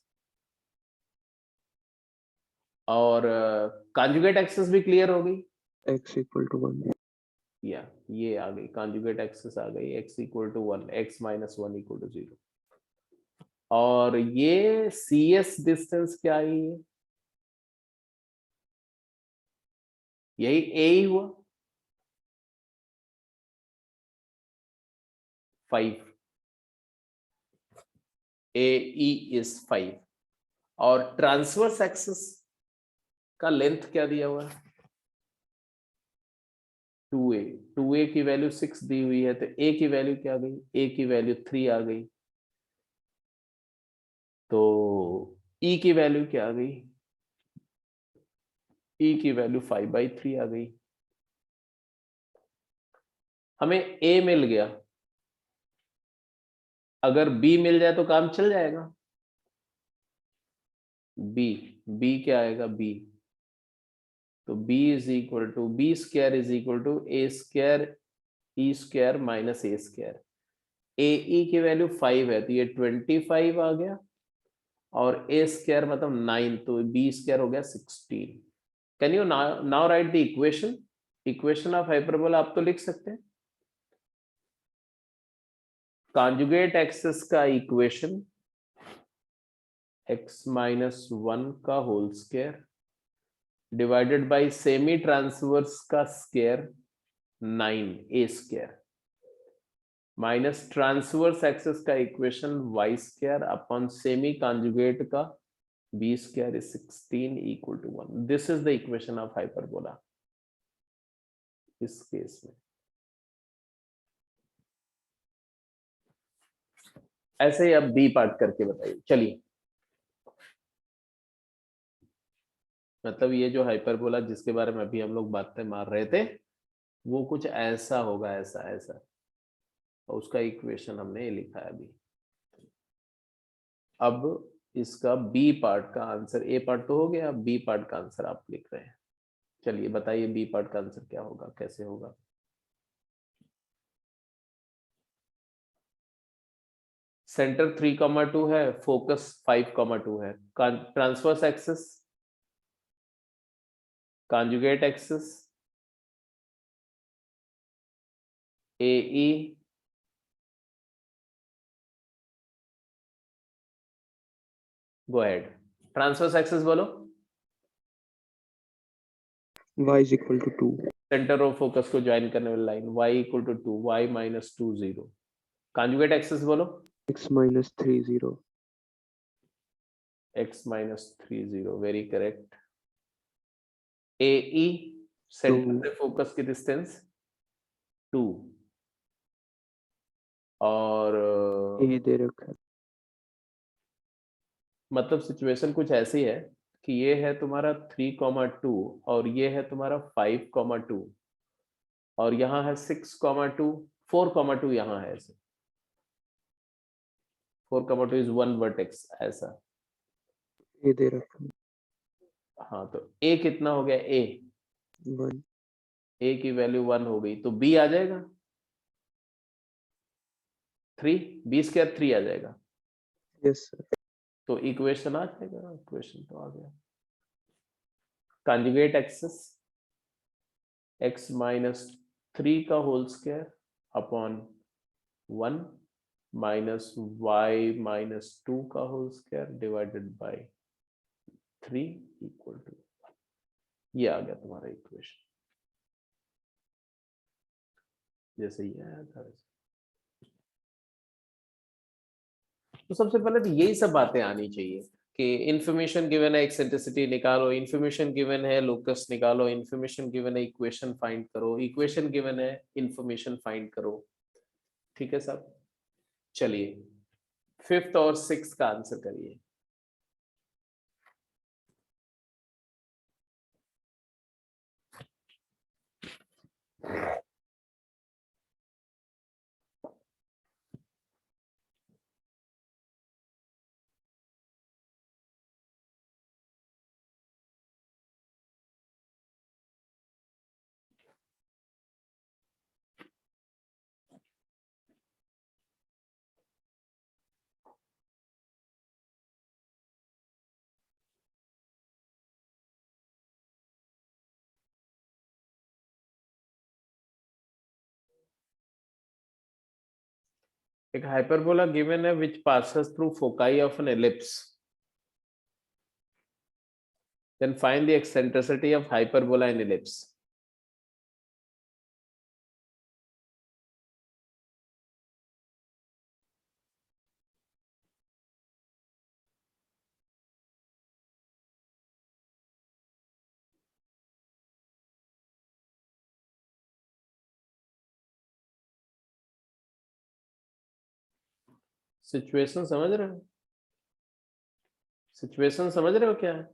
और कॉन्जुगेट एक्सिस भी क्लियर हो गई, x equal to 1. या ये आ गई कॉन्जुगेट एक्सिस आ गई, x equal to 1, x minus 1 equal to 0। और ये CS डिस्टेंस क्या है? यही a ही हुआ, 5, AE इज 5। और ट्रांसवर्स एक्सिस का लेंथ क्या दिया हुआ है? 2a। 2a की वैल्यू 6 दी हुई है, तो a की वैल्यू क्या आ गई? a की वैल्यू 3 आ गई। तो e की वैल्यू क्या आ गई? e की वैल्यू 5/3 आ गई। हमें a मिल गया, अगर b मिल जाए तो काम चल जाएगा। b क्या आएगा? b, तो b is equal to b square is equal to a square e square minus a square. ae की वैल्यू 5 है, तो ये 25 आ गया, और a स्क्वायर मतलब 9, तो b स्क्वायर हो गया 16। Can you now write the equation of hyperbola? आप तो लिख सकते हैं कॉन्जुगेट एक्सिस का इक्वेशन x माइनस 1 का whole square divided by semi transverse का square 9 a square minus transverse axis का equation y square upon semi conjugate का b square is 16 equal to 1। This is the equation of hyperbola इस case में। ऐसे ही अब B part करके बताइए। चलिए, मतलब ये जो हाइपरबोला जिसके बारे में अभी हम लोग बातें मार रहे थे, वो कुछ ऐसा होगा, ऐसा ऐसा, और उसका इक्वेशन हमने ये लिखा है अभी। अब इसका बी पार्ट का आंसर, ए पार्ट तो हो गया, बी पार्ट का आंसर आप लिख रहे हैं। चलिए बताइए बी पार्ट का आंसर क्या होगा, कैसे होगा? सेंटर 3,2 है, फोकस 5,2 है। Transverse axis, conjugate axis, AE, go ahead. Transverse axis बोलो। y is equal to 2. Centre of focus को ज्वाइन करने वाली line y equal to 2, y minus 2 0। Conjugate axis बोलो। x minus 3 0. x minus 3 0, very correct. AE, centre से focus की distance 2 और ए दे रखा है। मतलब सिचुएशन कुछ ऐसी है कि ये है तुम्हारा 3,2 और ये है तुम्हारा 5,2 और यहाँ है 6,2 4,2 यहाँ है ऐसे 4,2 इज वन वर्टेक्स ऐसा। ए दे रखा है। हाँ तो ए कितना हो गया? ए 1 ए की वैल्यू 1 हो गई तो बी आ जाएगा 3, बी स्क्वायर 3 आ जाएगा। Yes sir. तो इक्वेशन आ जाएगा, इक्वेशन तो आ गया। कंजुगेट एक्सेस x माइनस 3 का whole square upon 1 minus y minus 2 का whole square divided by 3 equal to, ये आ गया तुम्हारा इक्वेशन। जैसे ये आया था वैसे। तो सबसे पहले तो यही सब बातें आनी चाहिए कि इंफॉर्मेशन गिवन है एक्सेंट्रिसिटी निकालो, इंफॉर्मेशन गिवन है लोकस निकालो, इंफॉर्मेशन गिवन है इक्वेशन फाइंड करो, इक्वेशन गिवन है इंफॉर्मेशन फाइंड करो। ठीक है साहब, चलिए 5th और 6th का आंसर करिए। एक hyperbola given है which passes through foci of an ellipse, then find the eccentricity of hyperbola in ellipse। Situation समझ रहे हो? सिचुएशन समझ रहे हो क्या है?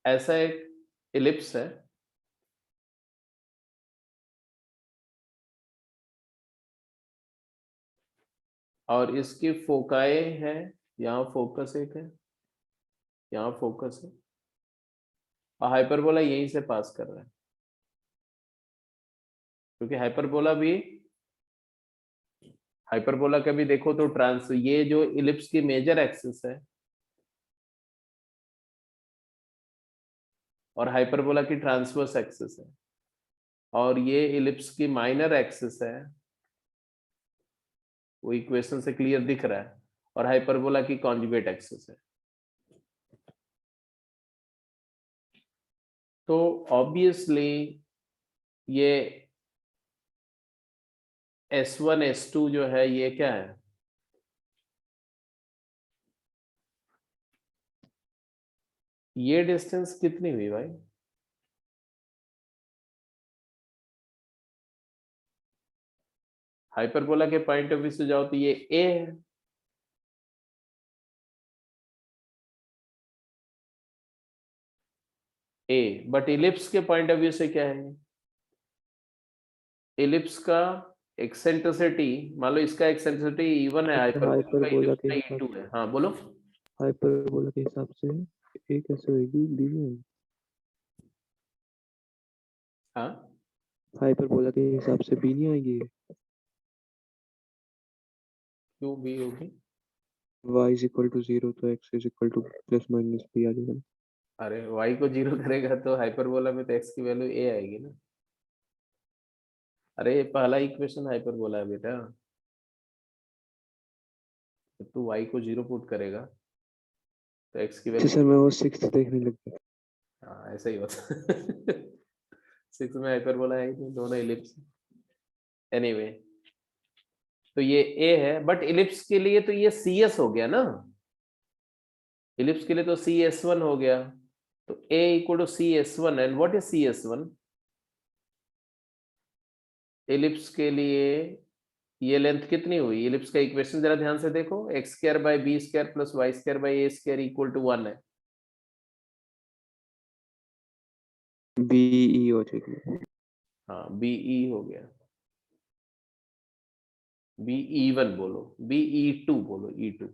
ऐसा एक इलिप्स है, और इसकी फोकाई है, यहाँ फोकस एक है, यहाँ फोकस है, और हाइपरबोला यहीं से पास कर रहा है, क्योंकि हाइपरबोला का भी देखो तो ये जो इलिप्स की मेजर एक्सिस है और हाइपरबोला की ट्रांसवर्स एक्सिस है, और ये इलिप्स की माइनर एक्सिस है, वो इक्वेशन से क्लियर दिख रहा है, और हाइपरबोला की कॉन्जुगेट एक्सिस है। तो ऑब्वियसली ये S1 S2 जो है ये क्या है? ये डिस्टेंस कितनी हुई भाई? हाइपरबोला के पॉइंट ऑफ व्यू से जाओ तो ये A है, A, बट इलिप्स के पॉइंट ऑफ व्यू से क्या है? इलिप्स का एक्सेंट्रिसिटी, मान लो इसका एक्सेंट्रिसिटी E1 है, हाइपरबोला का E2 है। हाँ बोलो। हाइपरबोला के हिसाब से ए कैसे होगी? बी में हाँ हाइपरबोला के हिसाब से बी नहीं आएगी। क्यों B होगी? y is equal to 0 तो x is equal to plus minus b आ जाएगा। अरे y को 0 करेगा तो हाइपरबोला में तो x की वैल्यू A आएगी ना। अरे ये पहला इक्वेशन हाइपरबोला है बेटा, तो तू y को 0 पुट करेगा तो x की अच्छा वैल्यू। सर मैं वो 6th देखने लग गया। हाँ ऐसा ही होता 6 में हाइपरबोला है ही नहीं, दोनों इलिप्स। एनीवे तो ये A है, बट इलिप्स के लिए तो ये CS हो गया ना, इलिप्स के लिए तो CS1 हो गया, तो A equal to CS1 and what is CS1? Ellipse के लिए ये लेंथ कितनी हुई? एलिप्स का इक्वेशन जरा ध्यान से देखो, x square by b square plus y square by A square equal to 1 है। BE हो जाएगी। हाँ बीई हो गया, BE1 बोलो, BE2 बोलो, E2।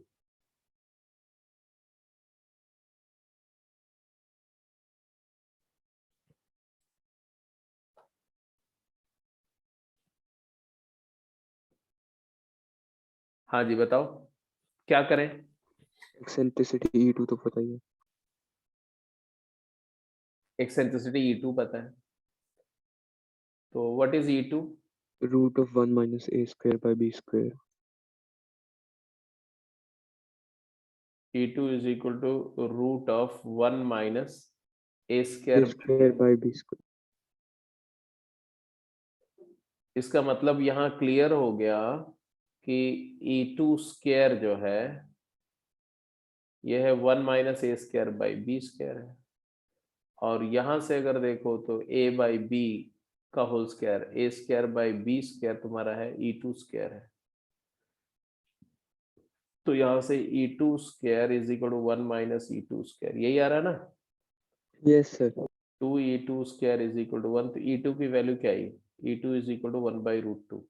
हाँ जी बताओ क्या करें? एक्सेंट्रिसिटी E2 तो पता ही है। एक्सेंट्रिसिटी E2 पता है, तो what is E2? Root of 1 minus a square by b square. E2 is equal to root of 1 minus a a square। Square by b square. इसका मतलब यहाँ क्लियर हो गया कि E2 स्क्वायर जो है यह है 1 minus A square by b square है, और यहां से अगर देखो तो a बाई बी का whole square, a square by b square तुम्हारा है E2 स्क्वायर है। तो यहां से E2 square is equal to 1 minus E2 square, यही आ रहा है ना? Yes sir. 2E2 square is equal to 1, तो E2 की वैल्यू क्या आई? E2 is equal to 1 by root 2।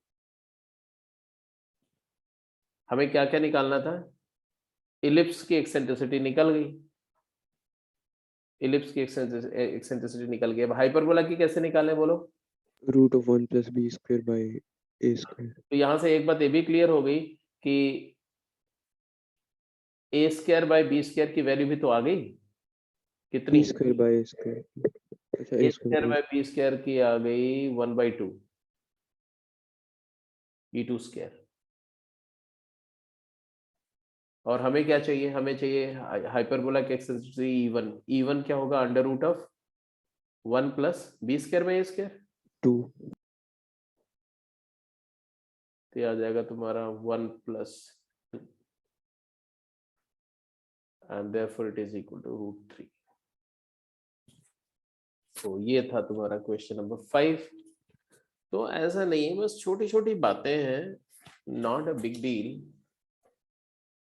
हमें क्या क्या निकालना था? इलिप्स की एक्सेंट्रिसिटी निकल गई, इलिप्स की एक्सेंट्रिसिटी निकल गई। अब हाइपरबोला की कैसे निकालें बोलो? Root of 1 plus b square by a square. तो यहां से एक बात ये भी क्लियर हो गई कि ए स्क्वायर बाई बी स्क्वायर की वैल्यू भी तो आ गई, कितनी? b square by a square. अच्छा a a square square by b square की आ गई 1 बाई 2 E2 स्क्वायर। और हमें क्या चाहिए? हमें चाहिए हाइपरबोला की एक्सेंट्रिसिटी E1। E1 क्या होगा? Under root of 1 plus B square by A square, 2। तो ये आ जाएगा तुम्हारा 1 plus, and therefore it is equal to root 3। तो ये था तुम्हारा क्वेश्चन नंबर 5। तो ऐसा नहीं है, बस छोटी छोटी बातें हैं, नॉट अ बिग डील।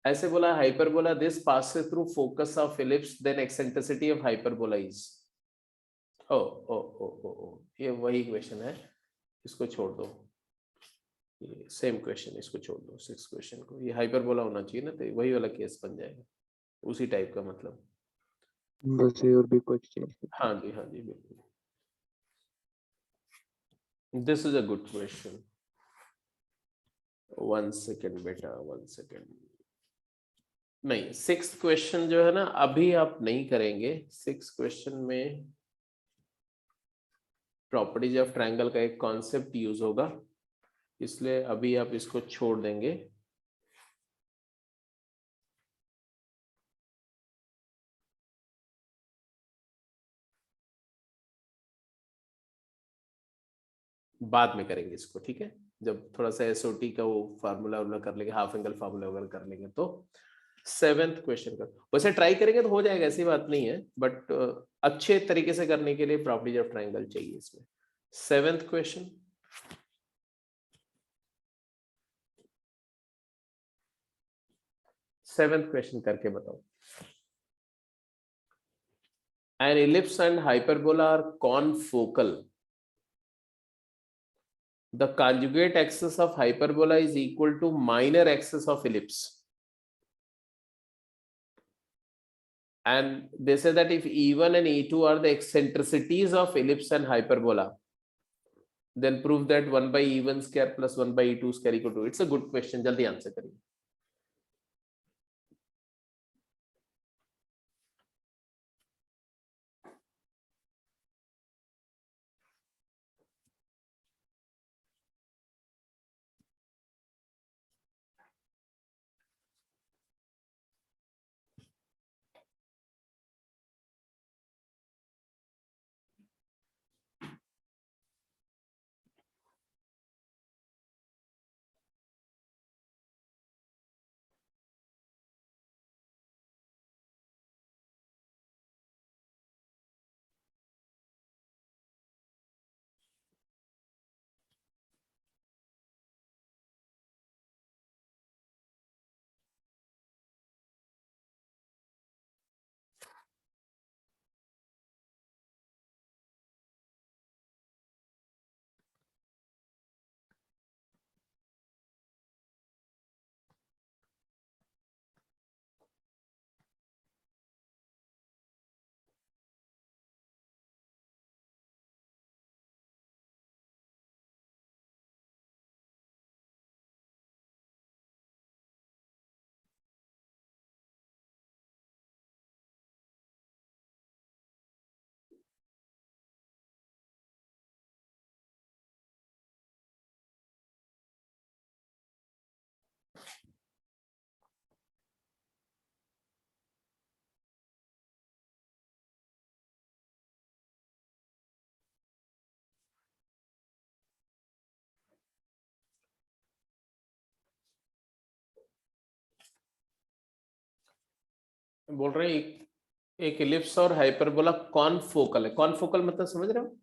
ऐसे बोला hyperbola this passes through focus of ellipse then eccentricity of hyperbola is. ओ ओ ओ ओ ओ ये वही क्वेश्चन है, इसको छोड़ दो, ये सेम क्वेश्चन, इसको छोड़ दो, 6 क्वेश्चन को। ये हाइपरबोला होना चाहिए ना, तो वही वाला केस बन जाएगा, उसी टाइप का मतलब। बस ये और भी क्वेश्चन। हाँ जी बिल्कुल। This is a good question. 1 second बेटा, 1 सेकेंड। नहीं, 6th क्वेश्चन जो है ना अभी आप नहीं करेंगे। 6th क्वेश्चन में प्रॉपर्टीज ऑफ ट्रायंगल का एक कॉन्सेप्ट यूज होगा, इसलिए अभी आप इसको छोड़ देंगे। बाद में करेंगे इसको, ठीक है? जब थोड़ा सा एसओटी का वो फार्मूला वार्मूला कर लेंगे, हाफ एंगल फार्मूला वगैरह कर लेंगे, तो 7th क्वेश्चन का वैसे ट्राई करेंगे तो हो जाएगा, ऐसी बात नहीं है, बट अच्छे तरीके से करने के लिए प्रॉपर्टीज ऑफ ट्रायंगल चाहिए इसमें। 7th क्वेश्चन, करके बताओ। An ellipse and hyperbola are confocal. The conjugate axis of hyperbola is equal to minor axis of ellipse. And they say that if E1 and E2 are the eccentricities of ellipse and hyperbola, then prove that 1 by E1 square plus 1 by E2 square equal to. It's a good question. जल्दी answer करिए। बोल रहे हैं एक ellipse और hyperbola कॉनफोकल है। कॉनफोकल मतलब समझ रहे हो?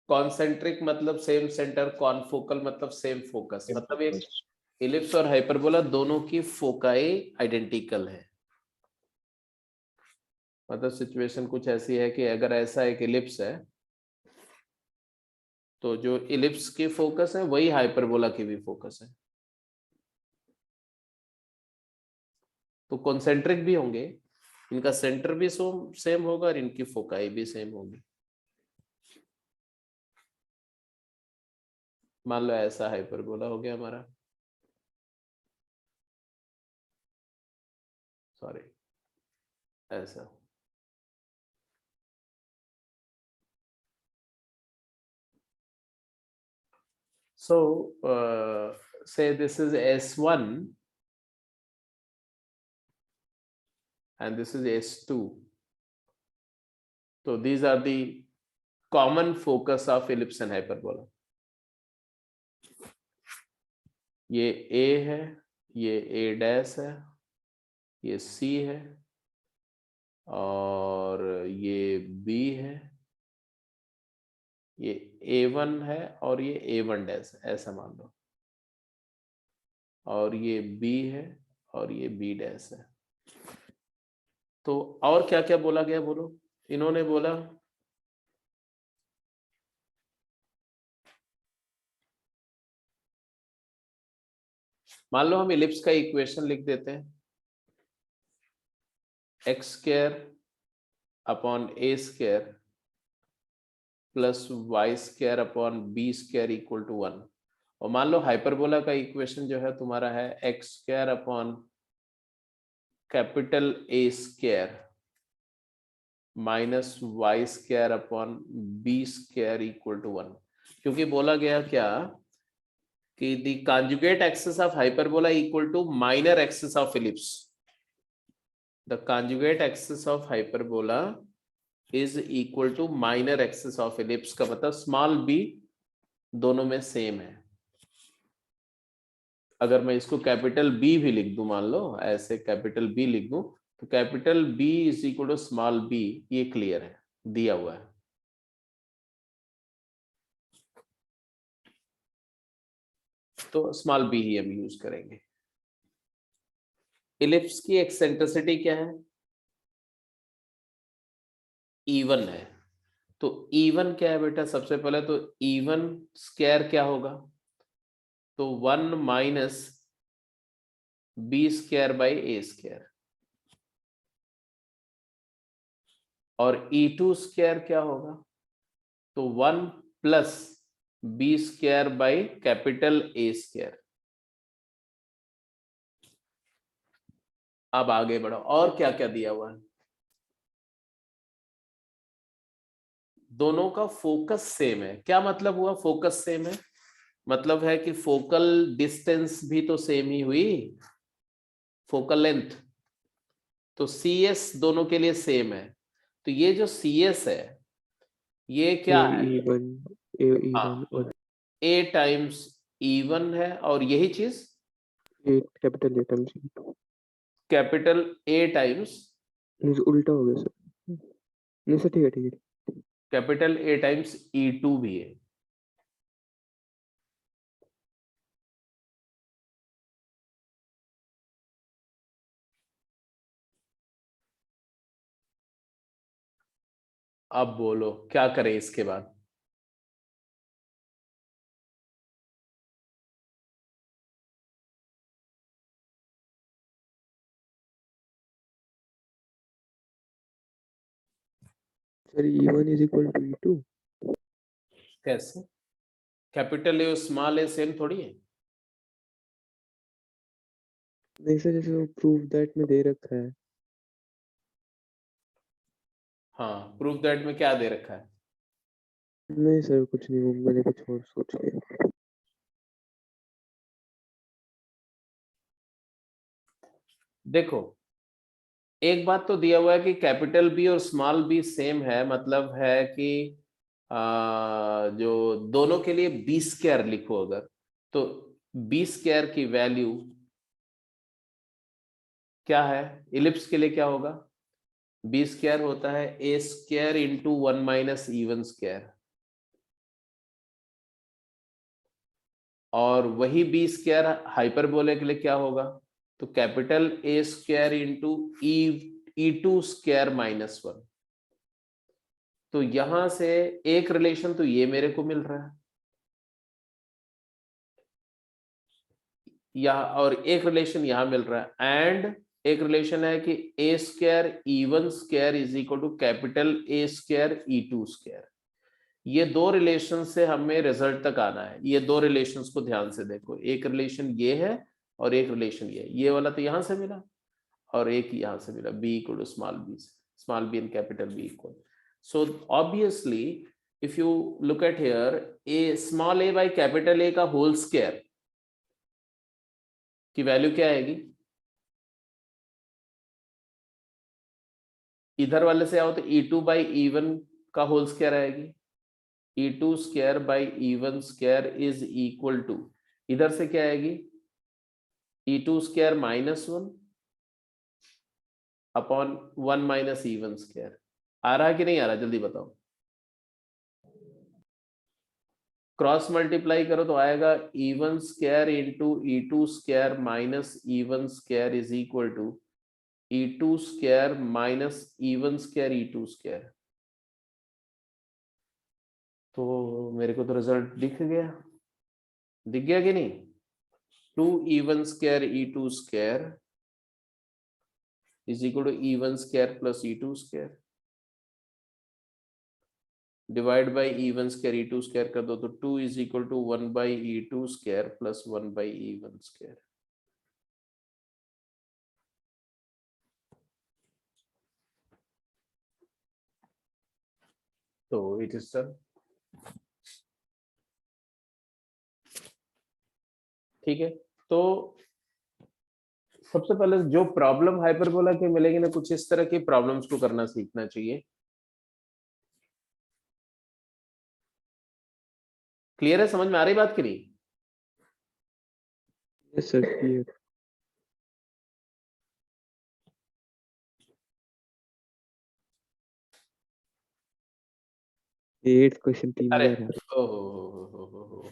कॉन्सेंट्रिक मतलब सेम सेंटर, कॉनफोकल मतलब सेम फोकस, मतलब एक इलिप्स और हाइपरबोला दोनों की फोकाई आइडेंटिकल है। मतलब सिचुएशन कुछ ऐसी है कि अगर ऐसा एक इलिप्स है तो जो इलिप्स की फोकस है वही हाइपरबोला की भी फोकस है। तो कॉन्सेंट्रिक भी होंगे, इनका सेंटर भी सेम होगा और इनकी फोकाई भी सेम होगी। मान लो ऐसा हाइपरबोला हो गया हमारा, सॉरी ऐसा। So say this is S1 and this is S2. So these are the common focus of ellipse and hyperbola. ये A है, ये A डैश है, ये C है और ये B है, ये A1 है और ये A1 डैश है, ऐसा मान लो। और ये B है और ये B डैश है। तो और क्या क्या बोला गया बोलो? इन्होंने बोला मान लो हम इलिप्स का इक्वेशन लिख देते हैं, x square upon A square plus y square upon B square equal to 1। और मान लो हाइपरबोला का इक्वेशन जो है तुम्हारा है x square upon capital A square minus Y square upon B square equal to 1। क्योंकि बोला गया क्या कि the conjugate axis of hyperbola equal to minor axis of ellipse. The conjugate axis of hyperbola is equal to minor axis of ellipse का मतलब small b दोनों में same है। अगर मैं इसको कैपिटल B भी लिख दूं, मान लो ऐसे कैपिटल B लिख दूं, तो capital B is equal to small b, ये क्लियर है, दिया हुआ है। तो स्मॉल b ही हम यूज करेंगे। इलिप्स की एक्सेंट्रिसिटी क्या है? E1 है। तो E1 क्या है बेटा? सबसे पहले तो E1 स्क्वायर क्या होगा? तो 1 minus B square by A square. और E2 स्क्वायर क्या होगा? तो 1 plus B square by capital A square. अब आगे बढ़ो, और क्या क्या दिया हुआ है? दोनों का फोकस सेम है। क्या मतलब हुआ फोकस सेम है? मतलब है कि फोकल डिस्टेंस भी तो सेम ही हुई, फोकल लेंथ। तो CS दोनों के लिए सेम है। तो ये जो CS है ये क्या है? E1 और A टाइम्स E1 है और यही चीज capital A times capital A times उल्टा हो गया सर। नहीं सर, ठीक है। कैपिटल A टाइम्स E2 भी है। अब बोलो क्या करें इसके बाद? Sir E1 is equal to E2। कैसे? कैपिटल ए और स्मॉल ए सेम थोड़ी है। नहीं सर, जैसे वो प्रूफ दैट में दे रखा है। हाँ, प्रूफ दैट में क्या दे रखा है? नहीं सर, कुछ नहीं, वो मैंने कुछ और सोच लिया। देखो एक बात तो दिया हुआ है कि कैपिटल बी और स्मॉल बी सेम है, मतलब है कि जो दोनों के लिए बी स्क्वायर लिखो अगर, तो बी स्क्वायर की वैल्यू क्या है, इलिप्स के लिए क्या होगा, बी स्क्वायर होता है A square into 1 minus E1 square, और वही बी स्क्वायर हाइपरबोला के लिए क्या होगा, तो capital A square into e two square minus 1। तो यहां से एक रिलेशन तो ये मेरे को मिल रहा है, यहाँ और एक रिलेशन यहां मिल रहा है, एंड एक रिलेशन है कि ए square E one square is equal to capital A square E two square. ये दो रिलेशन से हमें रिजल्ट तक आना है। ये दो रिलेशंस को ध्यान से देखो, एक रिलेशन ये है और एक रिलेशन ये वाला तो यहां से मिला और एक यहां से मिला, b equal to small b, small b and capital B equal. So obviously if you look at here, a small a by capital A का होल स्क्वायर की वैल्यू क्या आएगी, इधर वाले से आओ तो e2 बाई ई1 का होल स्क्वायर आएगी, e2 square by E1 square is equal to, इधर से क्या आएगी, e2 square minus 1 upon 1 minus E1 square. आ रहा है कि नहीं आ रहा, जल्दी बताओ। क्रॉस मल्टीप्लाई करो तो आएगा e one square into e two square minus E1 square is equal to e two square minus E1 square e two square. तो मेरे को तो रिजल्ट दिख गया कि नहीं, 2 e one square e two square is equal to e one square plus e two square divide by E1 square e two square कर दो तो 2 is equal to 1 by e two square plus 1 by E1 square. तो इट इज डन। ठीक है, तो सबसे पहले जो प्रॉब्लम हाइपरबोला के मिलेगी ना, कुछ इस तरह की प्रॉब्लम्स को करना सीखना चाहिए। क्लियर है, समझ में आ रही बात कि नहीं? Yes sir, clear. ये 8th क्वेश्चन 3 अरे बार है। ओहो,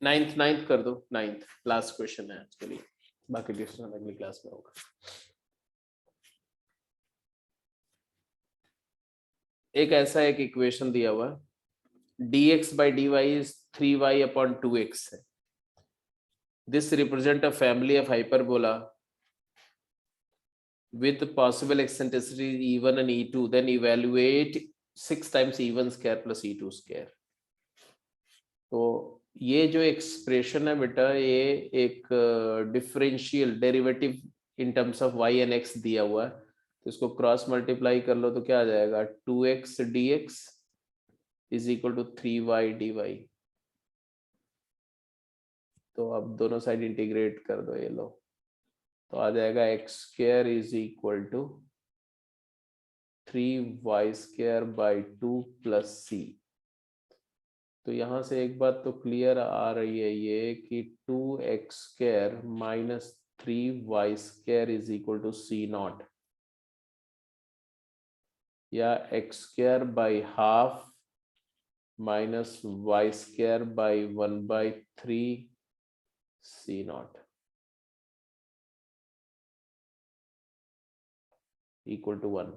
नाइन्थ कर दो, नाइन्थ लास्ट क्वेश्चन है आज के लिए, बाकी डिस्कशन अगली क्लास में होगा। एक ऐसा एक इक्वेशन दिया हुआ है, dx by dy is 3y upon 2x है। This represent a family of hyperbola with possible eccentricity e1 and e2, then evaluate 6 times e1 square plus e2 square। तो ये जो एक्सप्रेशन है बेटा, ये एक differential derivative in terms of y and x दिया हुआ है, तो इसको क्रॉस मल्टीप्लाई कर लो तो क्या आ जाएगा, 2x dx is equal to 3y dy। तो अब दोनों साइड इंटीग्रेट कर दो, ये लो, तो आ जाएगा x square is equal to 3y square by 2 plus c। तो यहां से एक बात तो क्लियर आ रही है ये कि 2x square minus 3y square is equal to c naught, या x square by half minus y square by 1/3 c naught equal to 1।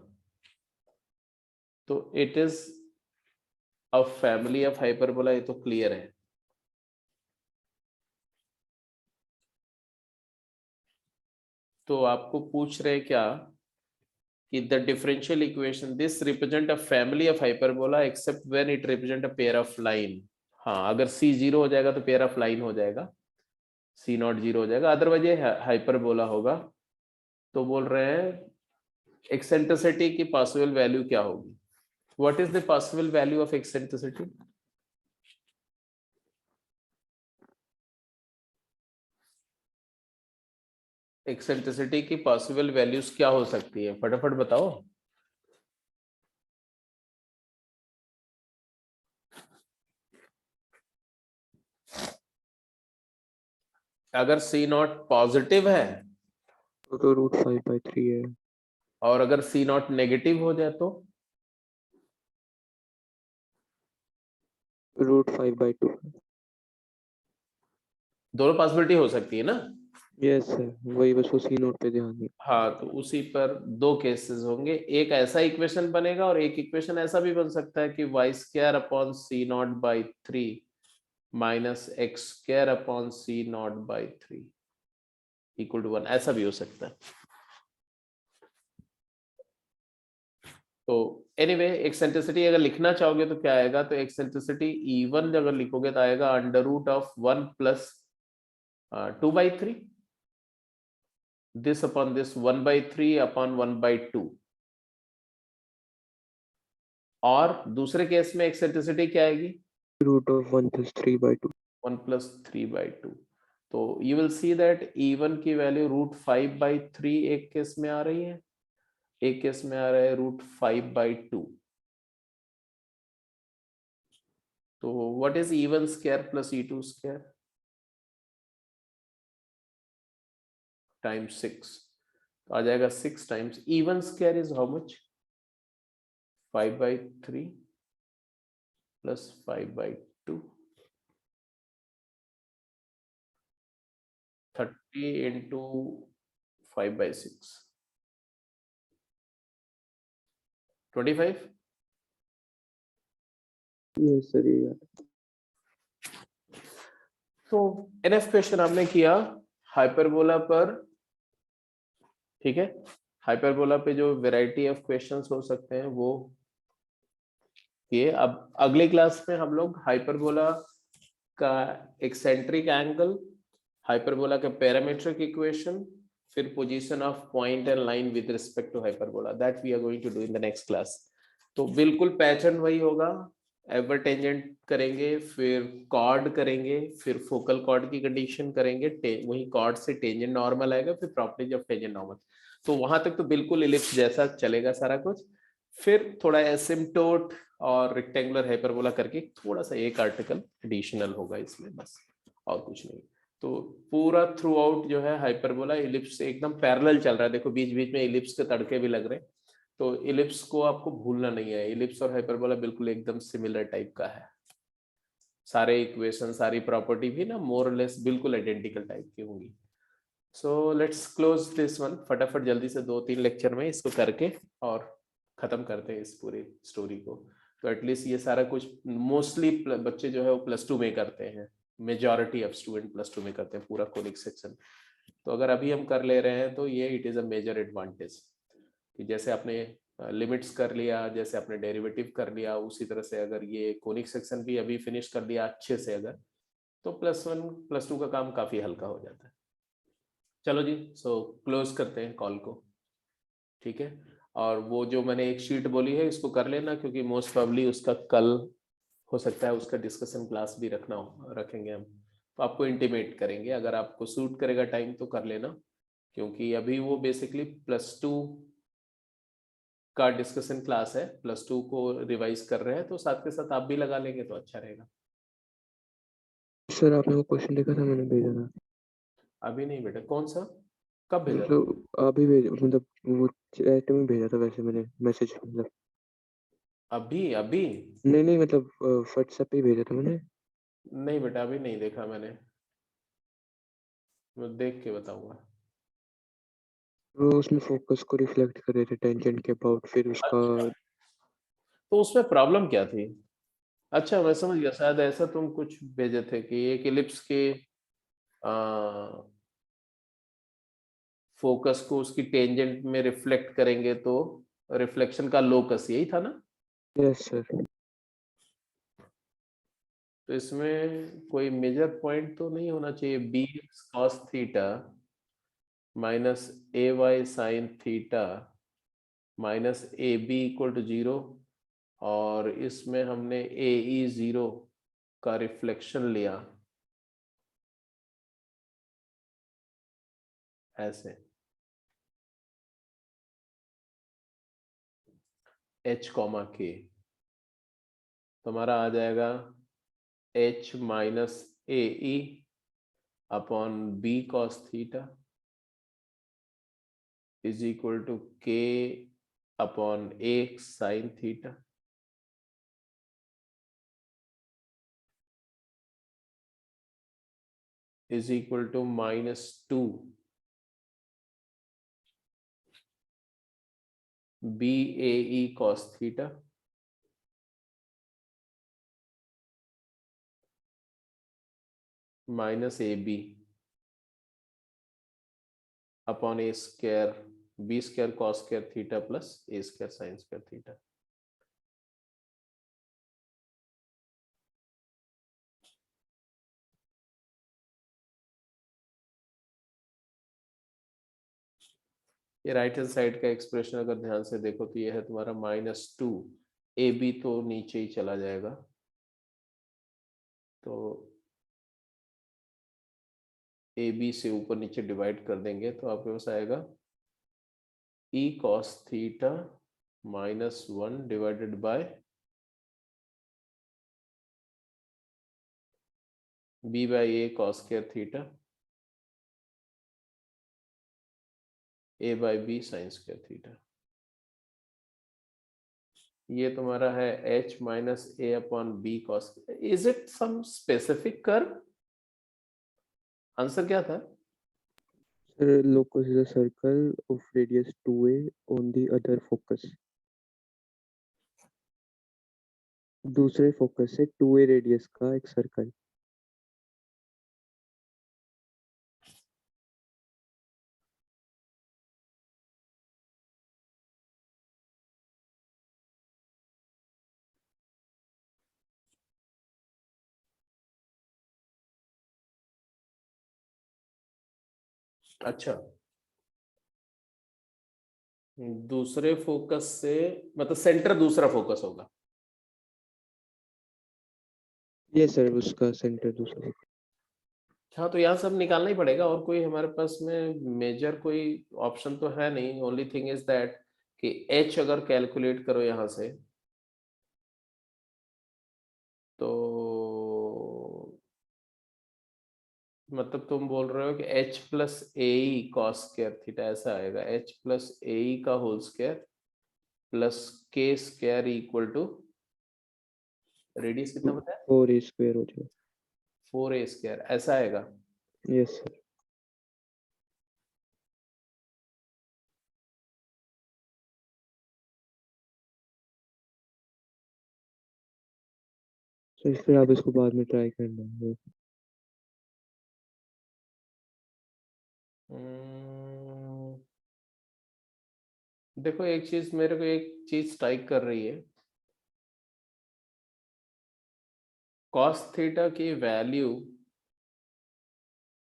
तो it is a family of hyperbola, ये तो क्लियर है। तो आपको पूछ रहे क्या कि the differential equation this represent a family of hyperbola except when it represent a pair of line. हाँ, अगर c 0 हो जाएगा तो पेयर ऑफ लाइन हो जाएगा, c नॉट 0 हो जाएगा, अदरवाइज ये हाइपरबोला होगा। तो बोल रहे हैं एक्सेंट्रिसिटी की पॉसिबल वैल्यू क्या होगी, what is the possible value of eccentricity? Eccentricity की पॉसिबल वैल्यूज क्या हो सकती है, फटाफट बताओ। अगर सी नॉट पॉजिटिव है तो √5/3 है। और अगर सी नॉट नेगेटिव हो जाए तो √5/2। दोनों पॉसिबिलिटी हो सकती है ना। यस सर, वही बस वो सी नोट पे ध्यान दें। हाँ, तो उसी पर दो केसेस होंगे, एक ऐसा इक्वेशन बनेगा और एक इक्वेशन ऐसा भी बन सकता है कि y² / c0/3 - x² / c0/3 = 1, ऐसा भी हो सकता है। तो एनीवे एक्सेंट्रिसिटी अगर लिखना चाहोगे तो क्या आएगा, तो एक्सेंट्रिसिटी E1 अगर लिखोगे तो आएगा √1 + 2/3 this upon this 1/3 upon 1/2। और दूसरे केस में एक्सेंट्रिसिटी क्या आएगी, √1 + 3/2। 1 + 3/2। तो you will see that E1 की वैल्यू √5/3 एक केस में आ रही है, एक केस में आ रहा है √5/2। तो what is E1² + E2² times 6, तो आ जाएगा 6 times E1² is how much, 5/3 + 5/2, 30 × 5/6, 25। Yes sir, ये तो एनएफ क्वेश्चन आपने किया हाइपरबोला पर, ठीक है। हाइपरबोला पे जो वैरायटी ऑफ क्वेश्चंस हो सकते हैं वो किए। अब अगले क्लास में हम लोग हाइपरबोला का एक्सेंट्रिक एंगल, हाइपरबोला का पैरामीट्रिक इक्वेशन, फिर position of point and line with respect to hyperbola, that we are going to do in the next class. तो बिल्कुल पैटर्न वही होगा, एवर टेंजेंट करेंगे, फिर कॉर्ड करेंगे, फिर फोकल कॉर्ड की कंडीशन करेंगे, वही कॉर्ड से टेंजेंट नॉर्मल आएगा, फिर प्रॉपर्टीज ऑफ टेंजेंट नॉर्मल। तो वहां तक तो बिल्कुल इलिप्स जैसा चलेगा सारा कुछ। फिर थोड़ा एसिम्प्टोट और रेक्टेंगुलर हाइपरबोला करके थोड़ा सा एक आर्टिकल एडिशनल होगा इसमें, बस और कुछ नहीं। तो पूरा थ्रू आउट जो है हाइपरबोला इलिप्स से एकदम पैरेलल चल रहा है। देखो बीच बीच में इलिप्स के तड़के भी लग रहे हैं, तो इलिप्स को आपको भूलना नहीं है। इलिप्स और हाइपरबोला बिल्कुल एकदम सिमिलर टाइप का है, सारे इक्वेशन सारी प्रॉपर्टी भी ना मोर लेस बिल्कुल आइडेंटिकल टाइप की होंगी। So let's close this one, फटाफट जल्दी से 2-3 लेक्चर में इसको करके और खत्म करते हैं इस पूरी स्टोरी को। तो एटलीस्ट ये सारा कुछ मोस्टली बच्चे जो है वो +2 में करते हैं, मेजॉरिटी ऑफ स्टूडेंट +2 में करते हैं पूरा कोनिक सेक्शन। तो अगर अभी हम कर ले रहे हैं तो ये it is a major advantage कि जैसे आपने लिमिट्स कर लिया, जैसे आपने डेरिवेटिव कर लिया, उसी तरह से अगर ये कोनिक सेक्शन भी अभी फिनिश कर दिया अच्छे से अगर, तो +1 +2 का काम काफी हल्का हो जाता है। चलो जी, सो क्लोज करते हैं कॉल को, ठीक है। और वो जो मैंने एक शीट बोली है इसको कर लेना, क्योंकि मोस्ट प्रोबेबली उसका कल हो सकता है उसका डिस्कशन क्लास भी रखेंगे हम, तो आपको इंटीमेट करेंगे। अगर आपको सूट करेगा टाइम तो कर लेना, क्योंकि अभी वो बेसिकली +2 का डिस्कशन क्लास है, +2 को रिवाइज कर रहे हैं, तो साथ के साथ आप भी लगा लेंगे तो अच्छा रहेगा। सर आपने वो क्वेश्चन देखा था मैंने भेजा था? अभी नहीं बेटा, कौन सा, कब भेजा था? मतलब अभी भेजा, मतलब वो चैट में भेजा था, वैसे मैंने मैसेज, मतलब अभी अभी नहीं मतलब व्हाट्सएप पे ही भेजा था मैंने। नहीं बेटा, अभी नहीं देखा मैंने, मैं देख के बताऊंगा। वो उसमें फोकस को रिफ्लेक्ट कर रहे थे टेंजेंट के अबाउट, फिर उसका अच्छा, तो उसमें प्रॉब्लम क्या थी? अच्छा मैं समझ गया, शायद ऐसा तुम कुछ भेजे थे कि एक इलिप्स के फोकस को उसकी टेंजेंट में रिफ्लेक्ट करेंगे तो रिफ्लेक्शन का लोकस यही था ना। Yes sir. तो इसमें कोई मेजर पॉइंट तो नहीं होना चाहिए, bx cos theta minus ay sin theta minus ab = 0, और इसमें हमने ae 0 का रिफ्लेक्शन लिया ऐसे, h, k, तो हमारा आ जाएगा h - ae upon B cos theta is equal to K upon A sine theta is equal to -2 BAE cos theta minus AB upon A square B square cos square theta plus A square sin square theta. ये right hand side का expression अगर ध्यान से देखो तो ये है तुम्हारा -2 AB तो नीचे ही चला जाएगा, तो AB से ऊपर नीचे डिवाइड कर देंगे तो आपके पास आएगा E cos theta -1 divided by B by A cos square theta A by B sin square theta. ये तुम्हारा है H minus A upon B cos. Is it some specific curve? Answer क्या था? Sir, locus is a circle of radius 2a on the other focus. दूसरे focus से 2a radius का एक circle. अच्छा, दूसरे फोकस से मतलब सेंटर दूसरा फोकस होगा। ये सर उसका सेंटर दूसरा। हाँ, तो यहाँ सब निकालना ही पड़ेगा और कोई हमारे पास में मेजर कोई ऑप्शन तो है नहीं। ओनली थिंग इज दैट कि H अगर कैलकुलेट करो यहाँ से तो मतलब तुम बोल रहे हो कि H plus AE cos square theta ऐसा आएगा, H प्लस AE का whole square plus K square equal to radius कितना बताया? 4a स्क्वायर हो जाएगा। 4a स्क्वायर ऐसा आएगा। Yes sir. तो फिर आप इसको बाद में ट्राई करना है। देखो एक चीज मेरे को एक चीज स्ट्राइक कर रही है, कॉस थीटा की वैल्यू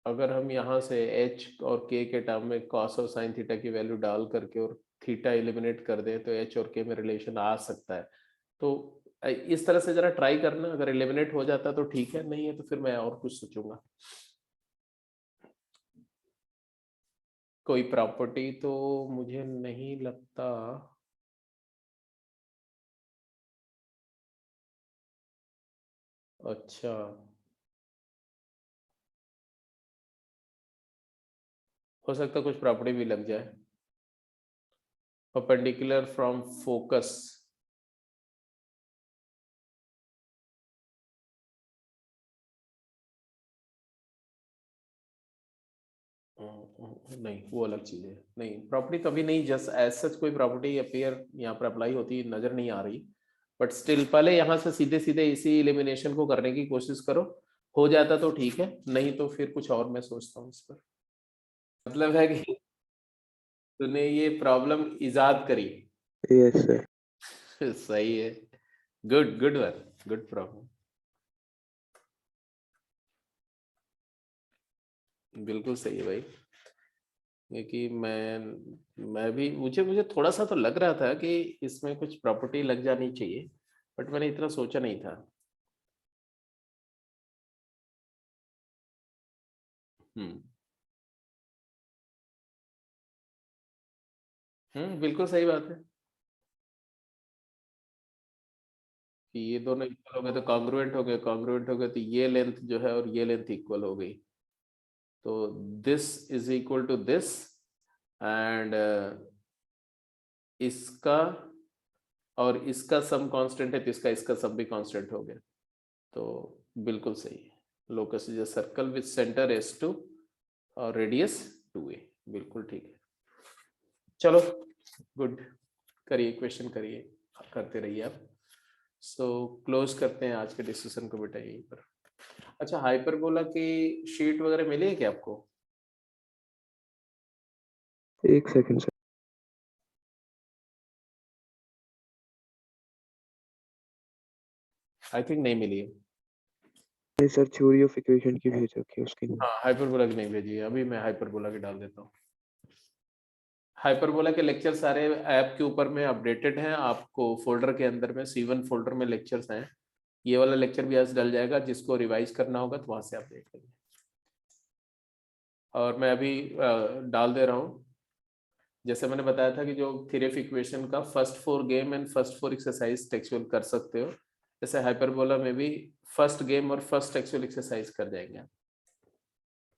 अगर हम यहाँ से H और K के टर्म में कॉस और साइन थीटा की वैल्यू डाल करके और थीटा एलिमिनेट कर दें तो H और K में रिलेशन आ सकता है। तो इस तरह से जरा ट्राई करना, अगर एलिमिनेट हो जाता तो ठीक है, नहीं है तो फिर मैं और कुछ सोचूंगा। कोई प्रॉपर्टी तो मुझे नहीं लगता। अच्छा, हो सकता कुछ प्रॉपर्टी भी लग जाए। परपेंडिकुलर फ्रॉम फोकस, नहीं वो अलग चीज है। नहीं प्रॉपर्टी तो अभी नहीं, जस्ट एज सच कोई प्रॉपर्टी अपीयर यहाँ पर अप्लाई होती नजर नहीं आ रही, बट स्टिल पहले यहाँ से सीधे सीधे इसी एलिमिनेशन को करने की कोशिश करो। हो जाता तो ठीक है, नहीं तो फिर कुछ और मैं सोचता हूँ इस पर। मतलब है कि तूने ये प्रॉब्लम इजाद करी। Yes sir. सही है, good good one, good problem, बिल्कुल सही है भाई। क्योंकि मैं भी मुझे मुझे थोड़ा सा तो लग रहा था कि इसमें कुछ प्रॉपर्टी लग जानी चाहिए, बट मैंने इतना सोचा नहीं था। बिल्कुल सही बात है कि ये दोनों इक्वल हो गए तो कॉन्ग्रुएंट हो गए, कॉन्ग्रुएंट हो गए तो ये लेंथ जो है और ये लेंथ इक्वल हो गई। तो this is equal to this and इसका और इसका सम कांस्टेंट है तो इसका सम भी कांस्टेंट हो गया, तो बिल्कुल सही है। Locus is a circle with centre S2 और रेडियस 2a, बिल्कुल ठीक है। चलो गुड, करिए क्वेश्चन करिए, करते रहिए आप। सो क्लोज करते हैं आज के डिस्कशन को बेटा यहीं पर। अच्छा, हाइपरबोला की शीट वगैरह मिली है क्या आपको? एक सेकंड सर। आई थिंक नहीं मिली है। नहीं सर, थ्योरी ऑफ इक्वेशन की भेज रखी है उसकी नहीं। हाँ, हाइपरबोला की नहीं भेजी है, अभी मैं हाइपरबोला की डाल देता हूँ। हाइपरबोला के लेक्चर सारे ऐप के ऊपर में अपडेटेड हैं, आपको फोल्डर के अंदर में C1 फोल्डर में लेक्चर्स हैं। ये वाला लेक्चर भी आज डल जाएगा, जिसको रिवाइज करना होगा तो वहां से आप देख लेंगे। और मैं अभी डाल दे रहा हूँ, जैसे मैंने बताया था कि जो थ्योरी ऑफ इक्वेशन का first 4 game and first 4 exercise textual कर सकते हो, जैसे हाइपरबोला में भी फर्स्ट गेम और फर्स्ट टेक्सचुअल एक्सरसाइज कर जाएंगे।